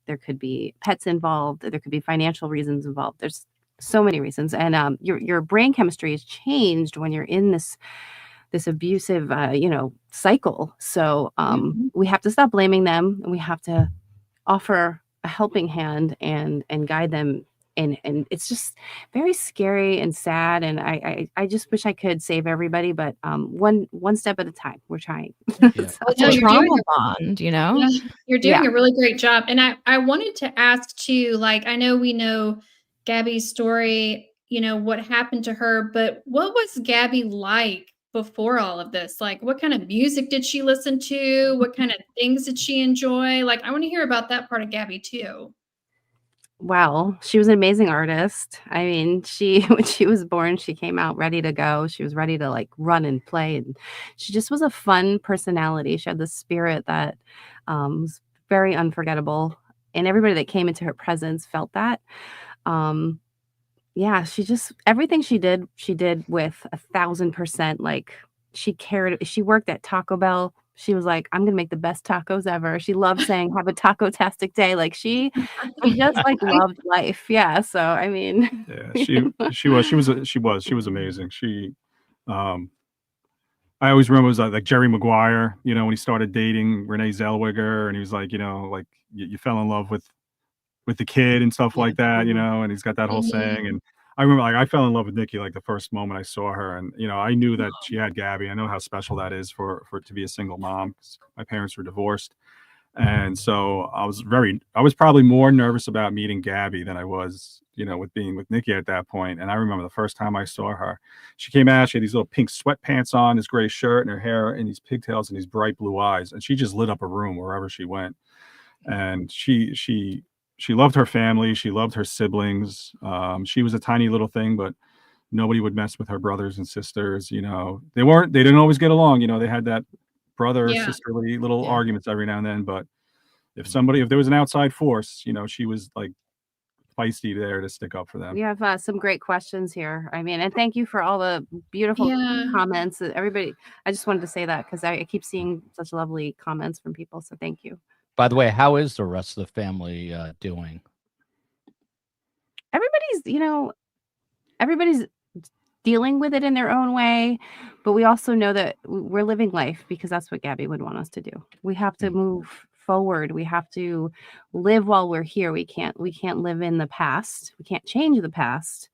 S3: There could be pets involved. There could be financial reasons involved. There's so many reasons. And your brain chemistry is changed when you're in this abusive, cycle. So we have to stop blaming them, and we have to offer a helping hand and guide them. And it's just very scary and sad. And I just wish I could save everybody, but one step at a time. We're trying.
S5: It's a trauma bond,
S6: Yeah, you're doing a really great job. And I wanted to ask too, like, I know we know Gabby's story, what happened to her, but what was Gabby like before all of this? Like, what kind of music did she listen to? What kind of things did she enjoy? Like, I want to hear about that part of Gabby too.
S3: Well, she was an amazing artist. I mean, when she was born, she came out ready to go. She was ready to like run and play, and she just was a fun personality. She had this spirit that was very unforgettable, and everybody that came into her presence felt that. Yeah, everything she did with 1,000%. Like, she cared. She worked at Taco Bell. She was like, I'm gonna make the best tacos ever. She loved saying, have a taco-tastic day. Like, she just like loved life. Yeah. So I mean,
S4: yeah, she was amazing. She I always remember it was like Jerry Maguire, when he started dating Renee Zellweger, and he was like, like you fell in love with the kid and stuff like that, and he's got that whole saying. And I remember, like, I fell in love with Nikki like the first moment I saw her, and I knew that she had Gabby. I know how special that is for to be a single mom, 'cause my parents were divorced, and so I was probably more nervous about meeting Gabby than I was, with being with Nikki at that point. And I remember the first time I saw her, she came out, she had these little pink sweatpants on, this gray shirt, and her hair, and these pigtails, and these bright blue eyes, and she just lit up a room wherever she went. And she loved her family. She loved her siblings. She was a tiny little thing, but nobody would mess with her brothers and sisters. They didn't always get along. They had that brother sisterly little arguments every now and then. But if there was an outside force, she was like feisty there to stick up for them.
S3: we have some great questions here. I mean, and thank you for all the beautiful comments. Everybody, I just wanted to say that because I keep seeing such lovely comments from people. So thank you.
S2: By the way, how is the rest of the family doing?
S3: Everybody's dealing with it in their own way, but we also know that we're living life because that's what Gabby would want us to do. We have to move forward. We have to live while we're here. We can't live in the past. We can't change the past.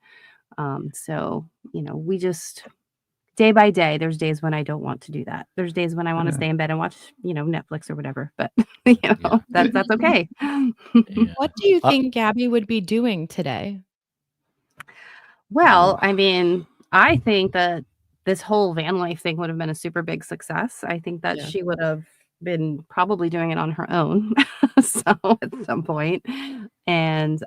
S3: So, we just day by day, there's days when I don't want to do that. There's days when I want to stay in bed and watch, Netflix or whatever, but that's okay.
S5: What do you think Gabby would be doing today?
S3: Well, I mean, I think that this whole van life thing would have been a super big success. I think that she would have been probably doing it on her own. So at some point. And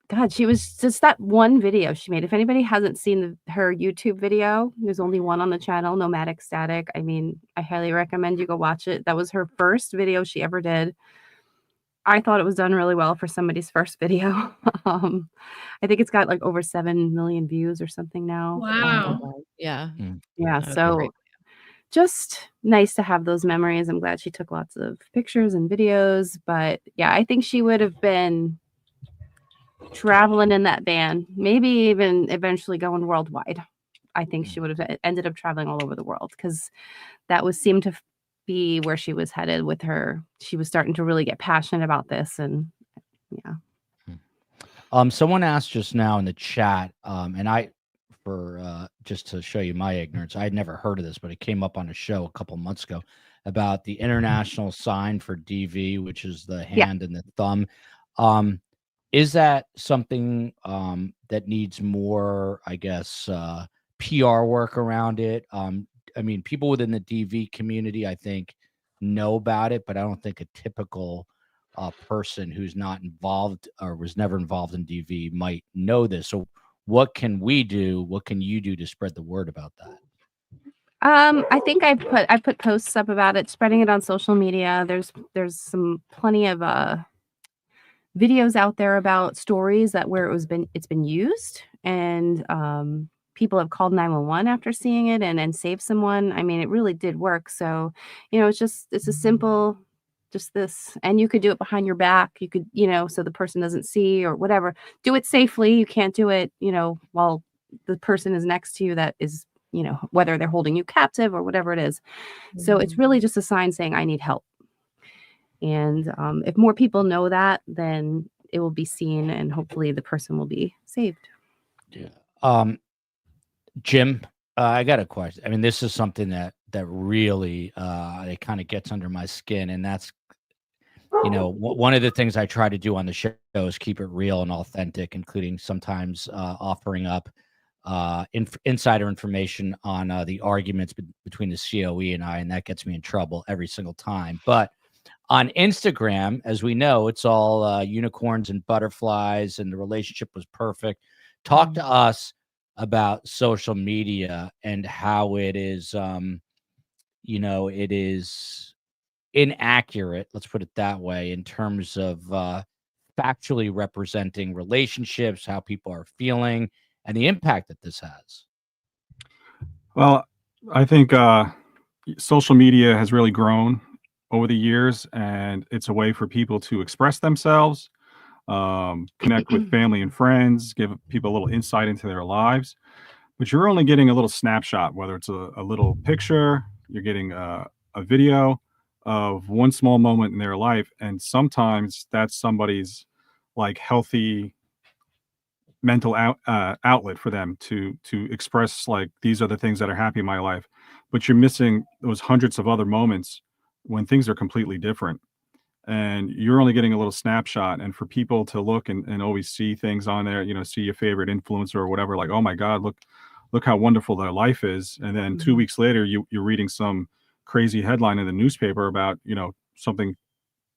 S3: God, she was just that one video she made. If anybody hasn't seen her YouTube video, there's only one on the channel, Nomadic Static. I mean, I highly recommend you go watch it. That was her first video she ever did. I thought it was done really well for somebody's first video. I think it's got like over 7 million views or something now.
S6: Wow.
S5: Yeah.
S3: Yeah. So just nice to have those memories. I'm glad she took lots of pictures and videos, but yeah, I think she would have been traveling in that van, maybe even eventually going worldwide. I think she would have ended up traveling all over the world, because that seemed to be where she was headed with her. She was starting to really get passionate about this, and yeah.
S2: Someone asked just now in the chat, and just to show you my ignorance, I had never heard of this, but it came up on a show a couple months ago about the international sign for DV, which is the hand and the thumb. Is that something that needs more, I guess, PR work around it? I mean, people within the DV community, I think, know about it, but I don't think a typical person who's not involved or was never involved in DV might know this. So what can we do? What can you do to spread the word about that?
S3: I think I put posts up about it, spreading it on social media. There's plenty of videos out there about stories that where it's been used, and people have called 911 after seeing it and saved someone. I mean, it really did work. So, it's a simple, just this, and you could do it behind your back. You could, so the person doesn't see or whatever. Do it safely. You can't do it, while the person is next to you that is, whether they're holding you captive or whatever it is. So it's really just a sign saying, I need help. And if more people know that, then it will be seen, and hopefully the person will be saved.
S2: Yeah. Jim, I got a question. I mean, this is something that really it kind of gets under my skin, and that's, one of the things I try to do on the show is keep it real and authentic, including sometimes offering up insider information on the arguments between the COE and I, and that gets me in trouble every single time. But on Instagram, as we know, it's all unicorns and butterflies, and the relationship was perfect. Talk to us about social media and how it is, it is inaccurate, let's put it that way, in terms of factually representing relationships, how people are feeling, and the impact that this has.
S4: Well, I think social media has really grown over the years, and it's a way for people to express themselves, connect with family and friends, give people a little insight into their lives. But you're only getting a little snapshot, whether it's a little picture, you're getting a video of one small moment in their life. And sometimes that's somebody's like healthy mental outlet for them to express, like, these are the things that are happy in my life. But you're missing those hundreds of other moments when things are completely different, and you're only getting a little snapshot. And for people to look and always see things on there, see your favorite influencer or whatever, like, oh my God, look how wonderful their life is. And then 2 weeks later, you're reading some crazy headline in the newspaper about, something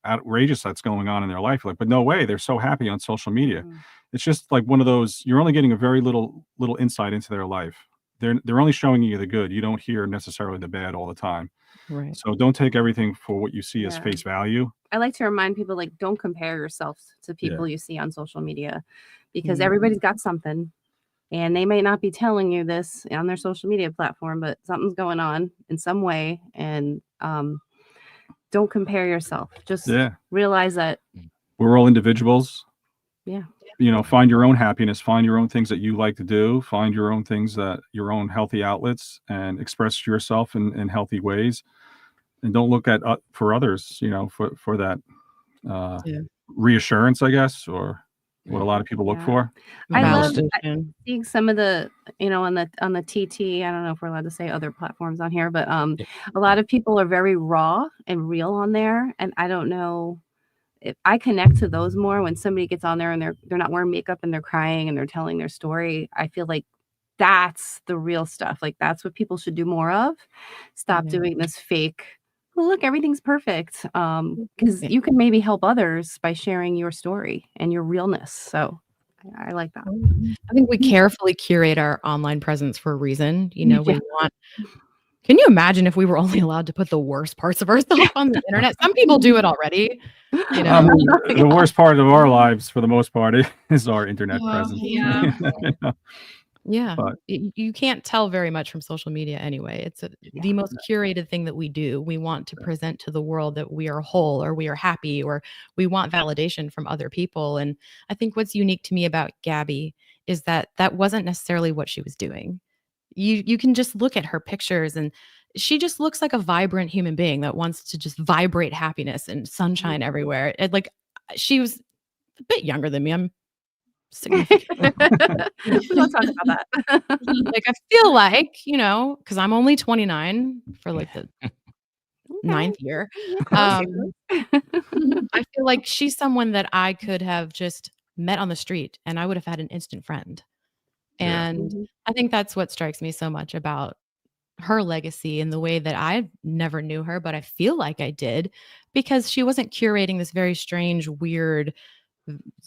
S4: outrageous that's going on in their life. Like, but no way, they're so happy on social media. It's just like one of those, you're only getting a very little insight into their life. They're only showing you the good. You don't hear necessarily the bad all the time.
S3: Right.
S4: So don't take everything for what you see as face value.
S3: I like to remind people, like, don't compare yourself to people you see on social media, because everybody's got something, and they may not be telling you this on their social media platform, but something's going on in some way. And don't compare yourself. Just realize that
S4: we're all individuals.
S3: Yeah.
S4: Find your own happiness, find your own things that you like to do, find your own things your own healthy outlets, and express yourself in healthy ways. And don't look at for others, for that reassurance, I guess, or what a lot of people look for.
S3: I love seeing some of the, on the TT. I don't know if we're allowed to say other platforms on here, but a lot of people are very raw and real on there. And I don't know if I connect to those more when somebody gets on there and they're not wearing makeup and they're crying and they're telling their story. I feel like that's the real stuff. Like, that's what people should do more of. Stop doing this fake, well, look, everything's perfect. Because you can maybe help others by sharing your story and your realness. So I like that.
S5: I think we carefully curate our online presence for a reason. We want. Can you imagine if we were only allowed to put the worst parts of ourselves on the internet? Some people do it already.
S4: The worst part of our lives, for the most part, is our internet presence.
S6: Yeah.
S5: Yeah.
S4: But
S5: You can't tell very much from social media anyway. It's the most curated thing that we do. We want to present to the world that we are whole or we are happy or we want validation from other people. And I think what's unique to me about Gabby is that that wasn't necessarily what she was doing. You can just look at her pictures and she just looks like a vibrant human being that wants to just vibrate happiness and sunshine everywhere. Like she was a bit younger than me. I'm significantly.
S3: We don't talk about that.
S5: Like I feel like, because I'm only 29 for like the ninth year. I feel like she's someone that I could have just met on the street and I would have had an instant friend. And I think that's what strikes me so much about her legacy and the way that I never knew her, but I feel like I did because she wasn't curating this very strange, weird,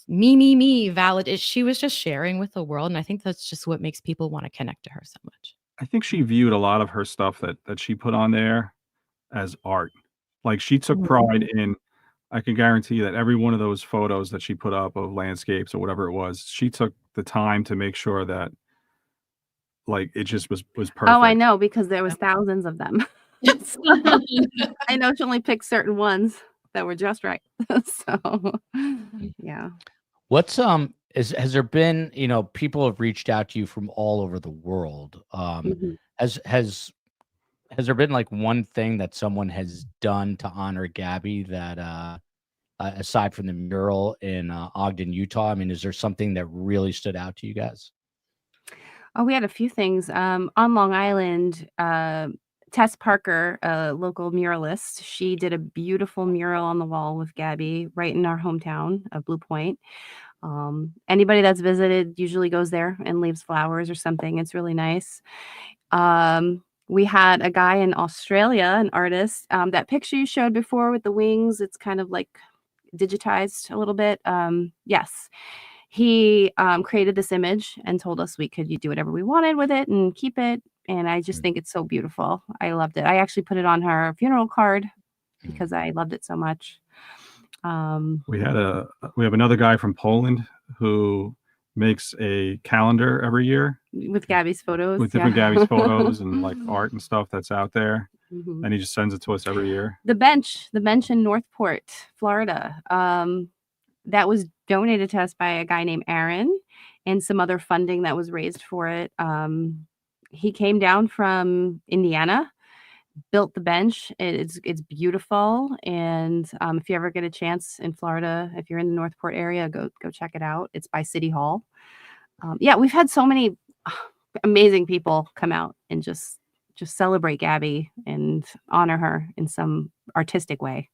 S5: me, valid. She was just sharing with the world. And I think that's just what makes people want to connect to her so much.
S4: I think she viewed a lot of her stuff that she put on there as art. Like she took pride in, I can guarantee you that every one of those photos that she put up of landscapes or whatever it was, she took the time to make sure that like it just was perfect.
S3: Oh, I know, because there was thousands of them. I know she only picked certain ones that were just right. So yeah.
S2: What's has there been, people have reached out to you from all over the world. Has there been like one thing that someone has done to honor Gabby that aside from the mural in Ogden, Utah? I mean, is there something that really stood out to you guys?
S3: Oh, we had a few things. On Long Island, Tess Parker, a local muralist, she did a beautiful mural on the wall with Gabby right in our hometown of Blue Point. Anybody that's visited usually goes there and leaves flowers or something. It's really nice. We had a guy in Australia, an artist. That picture you showed before with the wings, it's kind of like digitized a little bit. Yes. He created this image and told us we could do whatever we wanted with it and keep it. And I just think it's so beautiful. I loved it. I actually put it on her funeral card because I loved it so much.
S4: We have another guy from Poland who makes a calendar every year
S3: with Gabby's photos,
S4: with different Gabby's photos and like art and stuff that's out there. And he just sends it to us every year.
S3: The bench in Northport, Florida. That was donated to us by a guy named Aaron and some other funding that was raised for it. He came down from Indiana, built the bench. It's beautiful. And if you ever get a chance in Florida, if you're in the Northport area, go check it out. It's by City Hall. We've had so many amazing people come out and just celebrate Gabby and honor her in some artistic way.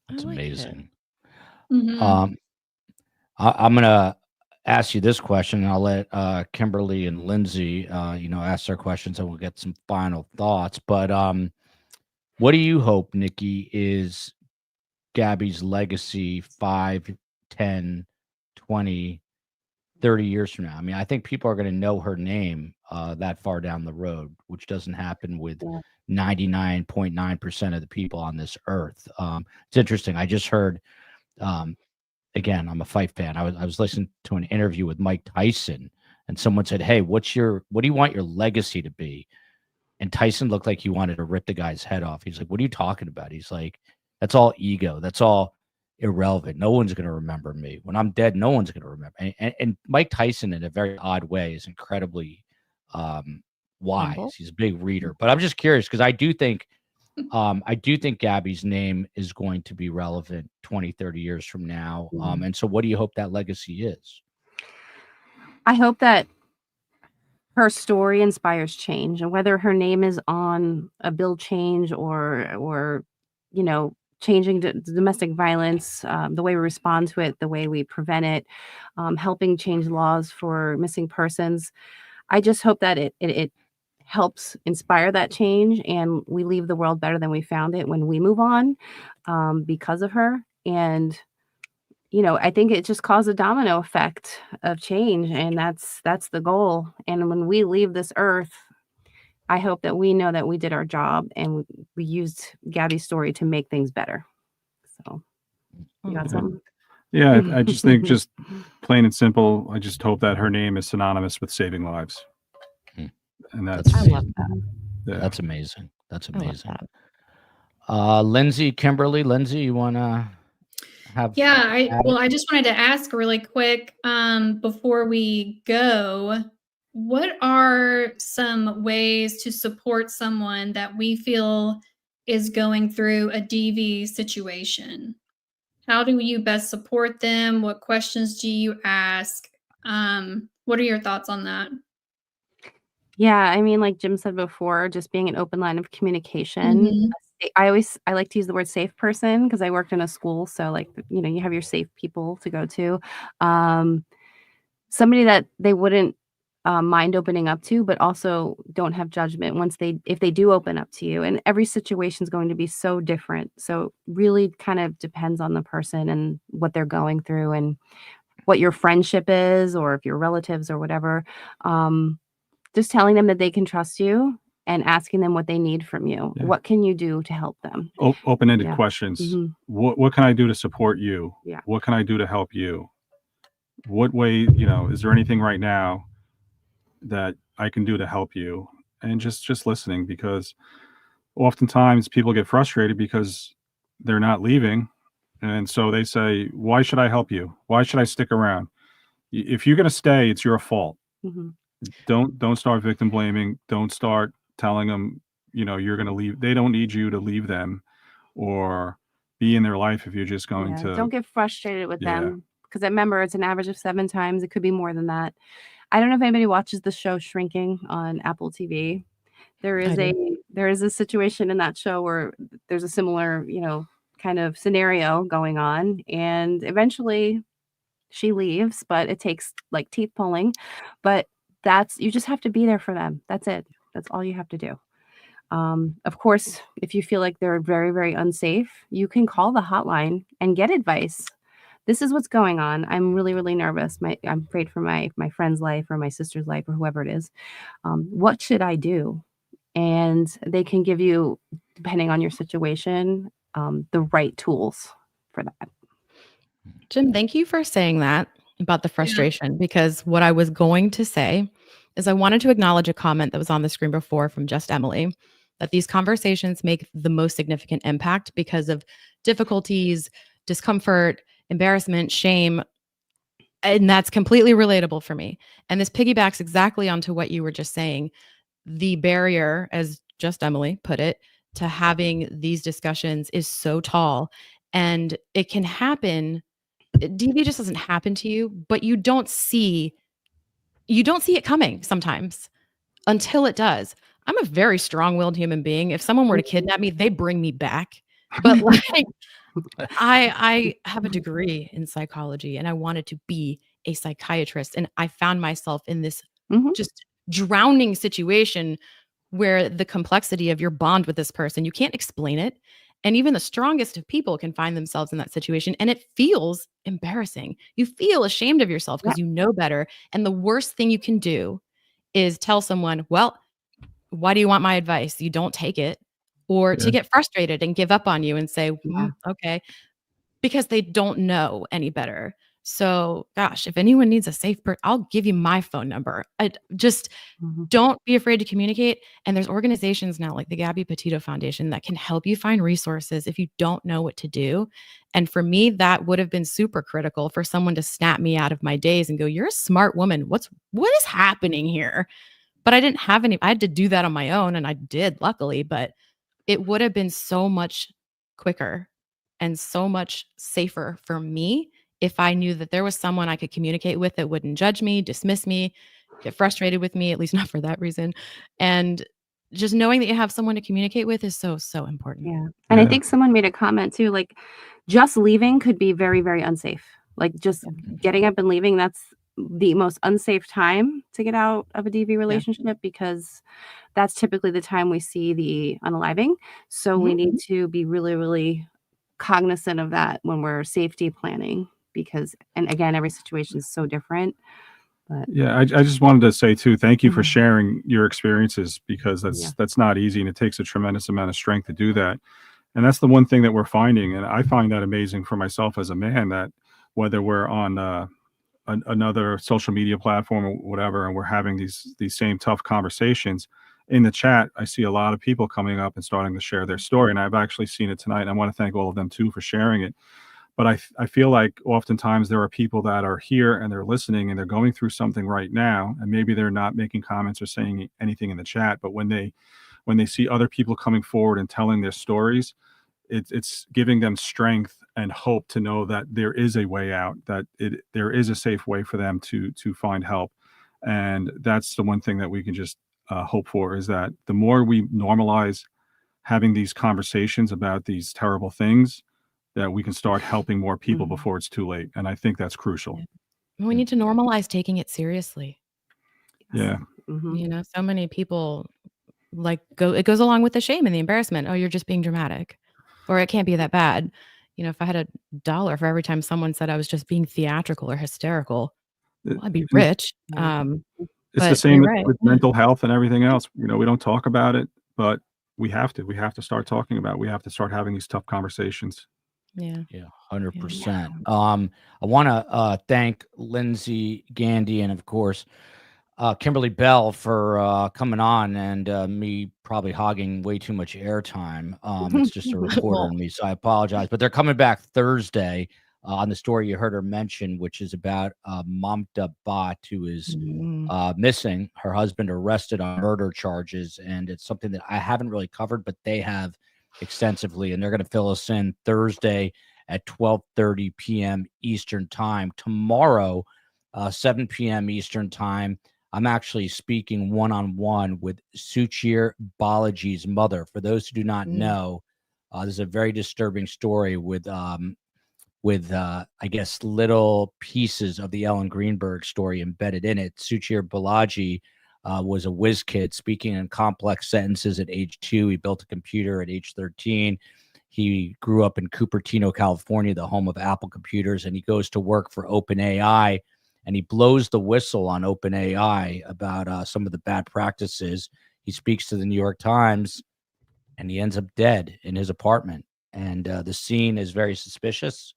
S2: That's amazing.
S6: Mm-hmm.
S2: I'm gonna ask you this question, and I'll let Kimberly and Lindsay, ask their questions, and we'll get some final thoughts. But what do you hope, Nikki, is Gabby's legacy 5, 10, 20, 30 years from now? I mean, I think people are going to know her name that far down the road, which doesn't happen with 99.9% of the people on this earth. It's interesting. I just heard, again, I'm a fight fan. I was listening to an interview with Mike Tyson, and someone said, "Hey, what do you want your legacy to be?" And Tyson looked like he wanted to rip the guy's head off. He's like, "What are you talking about?" He's like, "That's all ego. That's all irrelevant. No one's going to remember me. When I'm dead, no one's going to remember." And Mike Tyson, in a very odd way, is incredibly wise.
S5: Humble.
S2: He's a big reader. But I'm just curious because I do think Gabby's name is going to be relevant 20, 30 years from now. And so what do you hope that legacy is?
S3: I hope that her story inspires change, and whether her name is on a bill change or changing domestic violence, the way we respond to it, the way we prevent it, helping change laws for missing persons. I just hope that it helps inspire that change, and we leave the world better than we found it when we move on because of her. And I think it just caused a domino effect of change, and that's the goal. And when we leave this earth, I hope that we know that we did our job and we used Gabby's story to make things better. So you got something?
S4: Yeah, I just think, just plain and simple, I just hope that her name is synonymous with saving lives. And that's
S5: I love that.
S4: yeah.
S2: That's amazing. That's
S5: I love
S2: amazing.
S5: that.
S2: Lindsay, Kimberly, Lindsay, you want to have?
S6: Yeah,
S2: add
S6: well,
S2: it?
S6: I just wanted to ask really quick before we go, what are some ways to support someone that we feel is going through a DV situation? How do you best support them? What questions do you ask? What are your thoughts on that?
S3: Yeah, I mean, like Jim said before, just being an open line of communication.
S6: Mhm.
S3: I like to use the word safe person because I worked in a school, so like, you have your safe people to go to. Somebody that they wouldn't mind opening up to, but also don't have judgment if they do open up to you. And every situation is going to be so different. So really kind of depends on the person and what they're going through and what your friendship is, or if you're relatives or whatever. Just telling them that they can trust you and asking them what they need from you.
S4: Yeah.
S3: What can you do to help them?
S4: Open-ended
S3: Yeah.
S4: questions.
S3: Mhm.
S4: What can I do to support you?
S3: Yeah.
S4: What can I do to help you? What way, is there anything right now that I can do to help you? And just listening, because oftentimes people get frustrated because they're not leaving. And so they say, why should I help you? Why should I stick around? If you're going to stay, it's your fault.
S3: Mhm.
S4: Don't start victim blaming. Don't start telling them, you're going to leave. They don't need you to leave them or be in their life if you're just going
S3: Yeah,
S4: to.
S3: don't get frustrated with
S4: Yeah.
S3: them, because I remember it's an average of 7 times. It could be more than that. I don't know if anybody watches the show Shrinking on Apple TV. There
S5: I
S3: is
S5: do.
S3: a situation in that show where there's a similar, kind of scenario going on, and eventually she leaves, but it takes like teeth pulling. But you just have to be there for them. That's it. That's all you have to do. Of course, if you feel like they're very, very unsafe, you can call the hotline and get advice. This is what's going on. I'm really, really nervous. I'm afraid for my friend's life or my sister's life or whoever it is. What should I do? And they can give you, depending on your situation, the right tools for that.
S5: Jim, thank you for saying that about the
S6: Yeah.
S5: frustration, because what I was going to say is I wanted to acknowledge a comment that was on the screen before from Just Emily, that these conversations make the most significant impact because of difficulties, discomfort, embarrassment, shame. And that's completely relatable for me. And this piggybacks exactly onto what you were just saying. The barrier, as Just Emily put it, to having these discussions is so tall, and it can happen. DV just doesn't happen to you, but you don't see it coming sometimes until it does. I'm a very strong-willed human being. If someone were to kidnap me, they bring me back. But like I have a degree in psychology, and I wanted to be a psychiatrist, and I found myself in this
S3: Mhm.
S5: just drowning situation where the complexity of your bond with this person, you can't explain it. And even the strongest of people can find themselves in that situation, and it feels embarrassing. You feel ashamed of yourself
S3: Yeah.
S5: because you know better. And the worst thing you can do is tell someone, well, why do you want my advice? You don't take it. Or to
S4: Yeah.
S5: get frustrated and give up on you and say,
S3: Yeah.
S5: okay, because they don't know any better. So, gosh, if anyone needs a safe person, I'll give you my phone number. I just
S3: Mhm.
S5: don't be afraid to communicate. And there's organizations now like the Gabby Petito Foundation that can help you find resources if you don't know what to do. And for me, that would have been super critical for someone to snap me out of my days and go, "You're a smart woman. What is happening here?" But I didn't have any. I had to do that on my own, and I did, luckily. But it would have been so much quicker and so much safer for me if I knew that there was someone I could communicate with that wouldn't judge me, dismiss me, get frustrated with me, at least not for that reason. And just knowing that you have someone to communicate with is so, so important.
S3: Yeah. And I
S4: Yeah.
S3: think someone made a comment too, like just leaving could be very, very unsafe. Like just getting up and leaving, that's the most unsafe time to get out of a DV relationship, because that's typically the time we see the unaliving. So we need to be really, really cognizant of that when we're safety planning, because, and again, every situation is so different. But
S4: Yeah, I just wanted to say too, thank you for
S3: Mhm.
S4: sharing your experiences, because
S3: Yeah.
S4: that's not easy, and it takes a tremendous amount of strength to do that. And that's the one thing that we're finding, and I find that amazing for myself as a man, that whether we're on another social media platform or whatever, and we're having these same tough conversations. In the chat, I see a lot of people coming up and starting to share their story, and I've actually seen it tonight. And I want to thank all of them too for sharing it. But I feel like oftentimes there are people that are here and they're listening and they're going through something right now, and maybe they're not making comments or saying anything in the chat, but when they see other people coming forward and telling their stories, it's giving them strength and hope to know that there is a way out, that there is a safe way for them to find help. And that's the one thing that we can just hope for, is that the more we normalize having these conversations about these terrible things, that we can start helping more people before it's too late. And I think that's crucial.
S5: We need to normalize taking it seriously.
S4: Yeah.
S5: You know, so many people it goes along with the shame and the embarrassment. Oh, you're just being dramatic, or it can't be that bad. You know, if I had $1 for every time someone said I was just being theatrical or hysterical, well, I'd be rich.
S4: It's the same with mental health and everything else. You know, we don't talk about it, but we have to start talking about it. We have to start having these tough conversations.
S5: Yeah.
S2: 100%. I want to thank Lindsay Gandy and, of course, Kimberly Bell for coming on, and me probably hogging way too much airtime. It's just a reporter in me, so I apologize. But they're coming back Thursday on the story you heard her mention, which is about Mamta Bhatt, who is missing. Her husband arrested on murder charges, and it's something that I haven't really covered, but they have extensively, and they're going to fill us in Thursday at 12:30 p.m. Eastern Time. Tomorrow, 7 p.m. Eastern Time, I'm actually speaking one-on-one with Suchir Balaji's mother. For those who do not know, this is a very disturbing story with I guess, little pieces of the Ellen Greenberg story embedded in it. Suchir Balaji was a whiz kid speaking in complex sentences at age 2. He built a computer at age 13. He grew up in Cupertino, California, the home of Apple computers, and he goes to work for OpenAI, and he blows the whistle on OpenAI about some of the bad practices. He speaks to the New York Times, and he ends up dead in his apartment. And the scene is very suspicious.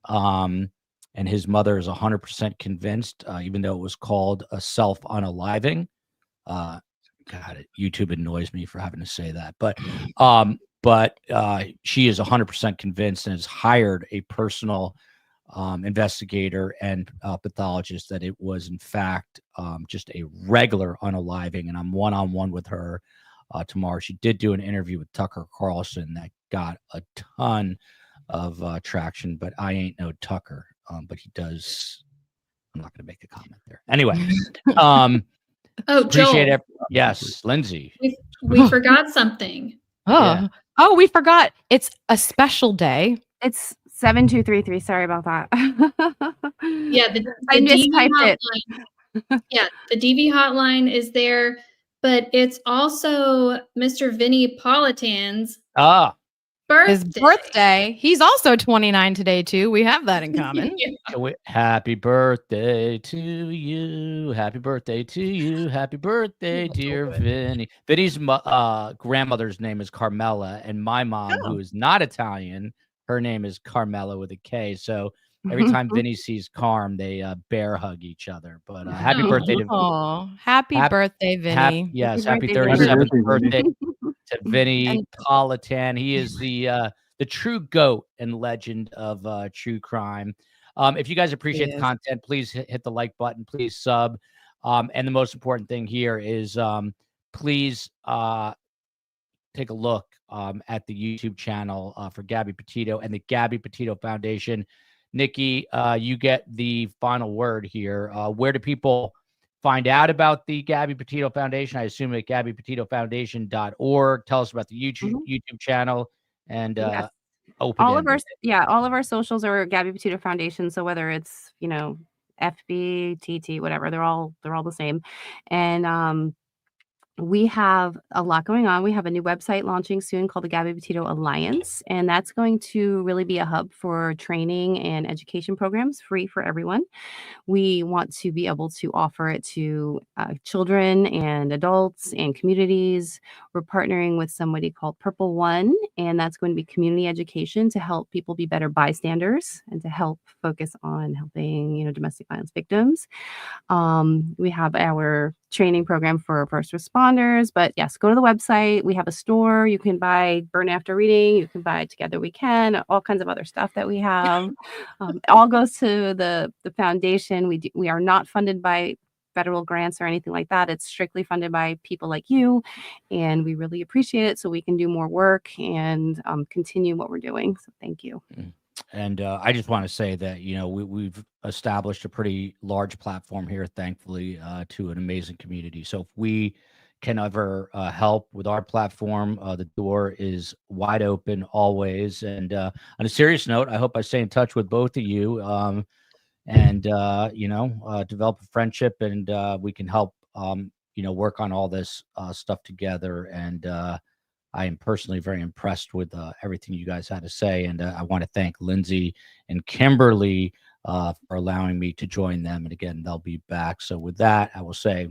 S2: And his mother is 100% convinced, even though it was called a self-unaliving. God, YouTube annoys me for having to say that. But she is 100% convinced and has hired a personal investigator and pathologist that it was, in fact, just a regular unaliving. And I'm one-on-one with her tomorrow. She did do an interview with Tucker Carlson that got a ton of traction, but I ain't no Tucker. But he does. I'm not going to make a comment there. Anyway. Appreciate
S6: Joel.
S2: it. Yes, Lindsay.
S6: We forgot something.
S5: Oh, we forgot. It's a special day.
S3: It's 7233. Sorry about that.
S6: Yeah, the
S3: I
S6: DV
S3: mistyped
S6: hotline. Yeah, the DV hotline is there, but it's also Mr. Vinny Politan's birthday.
S5: His birthday. He's also 29 today too. We have that in common.
S2: Happy birthday to you. Happy birthday to you. Happy birthday, dear Vinny. Vinny's grandmother's name is Carmela, and my mom, who is not Italian, her name is Carmela with a K. So every time Vinny sees Carm, they bear hug each other. But happy birthday to
S5: happy birthday, Vinny.
S2: Yes, happy
S3: birthday,
S2: 37th birthday to Vinny Politan. He is the true GOAT and legend of true crime. If you guys appreciate the content, please hit the like button. Please sub. And the most important thing here is please take a look at the YouTube channel for Gabby Petito and the Gabby Petito Foundation. Nikki, you get the final word here. Where do people find out about the Gabby Petito Foundation? I assume at gabbypetitofoundation.org. Tell us about the YouTube channel and
S3: all of our socials are Gabby Petito Foundation. So whether it's, FB, TT, whatever, they're all the same. And we have a lot going on. We have a new website launching soon called the Gabby Petito Alliance, and that's going to really be a hub for training and education programs, free for everyone. We want to be able to offer it to children and adults and communities. We're partnering with somebody called Purple One, and that's going to be community education to help people be better bystanders and to help focus on helping, domestic violence victims. We have our training program for first responders, but yes, go to the website. We have a store. You can buy Burn After Reading. You can buy Together We Can, all kinds of other stuff that we have. It all goes to the foundation. We are not funded by federal grants or anything like that. It's strictly funded by people like you, and we really appreciate it so we can do more work and continue what we're doing. So thank you.
S2: And I just want to say that, we've established a pretty large platform here, thankfully, to an amazing community. So if we can ever help with our platform, the door is wide open always. And on a serious note, I hope I stay in touch with both of you and, develop a friendship, and we can help, work on all this stuff together. And I am personally very impressed with everything you guys had to say. And I want to thank Lindsay and Kimberly for allowing me to join them. And again, they'll be back. So with that, I will say,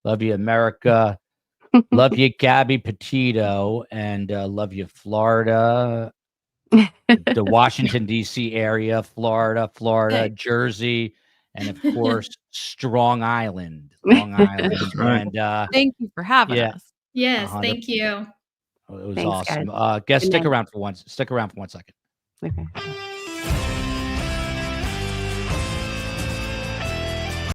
S2: love you, America. Love you, Gabby Petito. And love you, Florida, the Washington, D.C. area, Florida, Jersey, and of course, Strong Island. Long Island.
S4: Right.
S2: And
S5: thank you for having us.
S6: Yes, thank you.
S2: It was
S3: Thanks,
S2: awesome.
S3: guys.
S2: Guys,
S3: Good
S2: stick
S3: night.
S2: around for 1 second.
S3: Okay.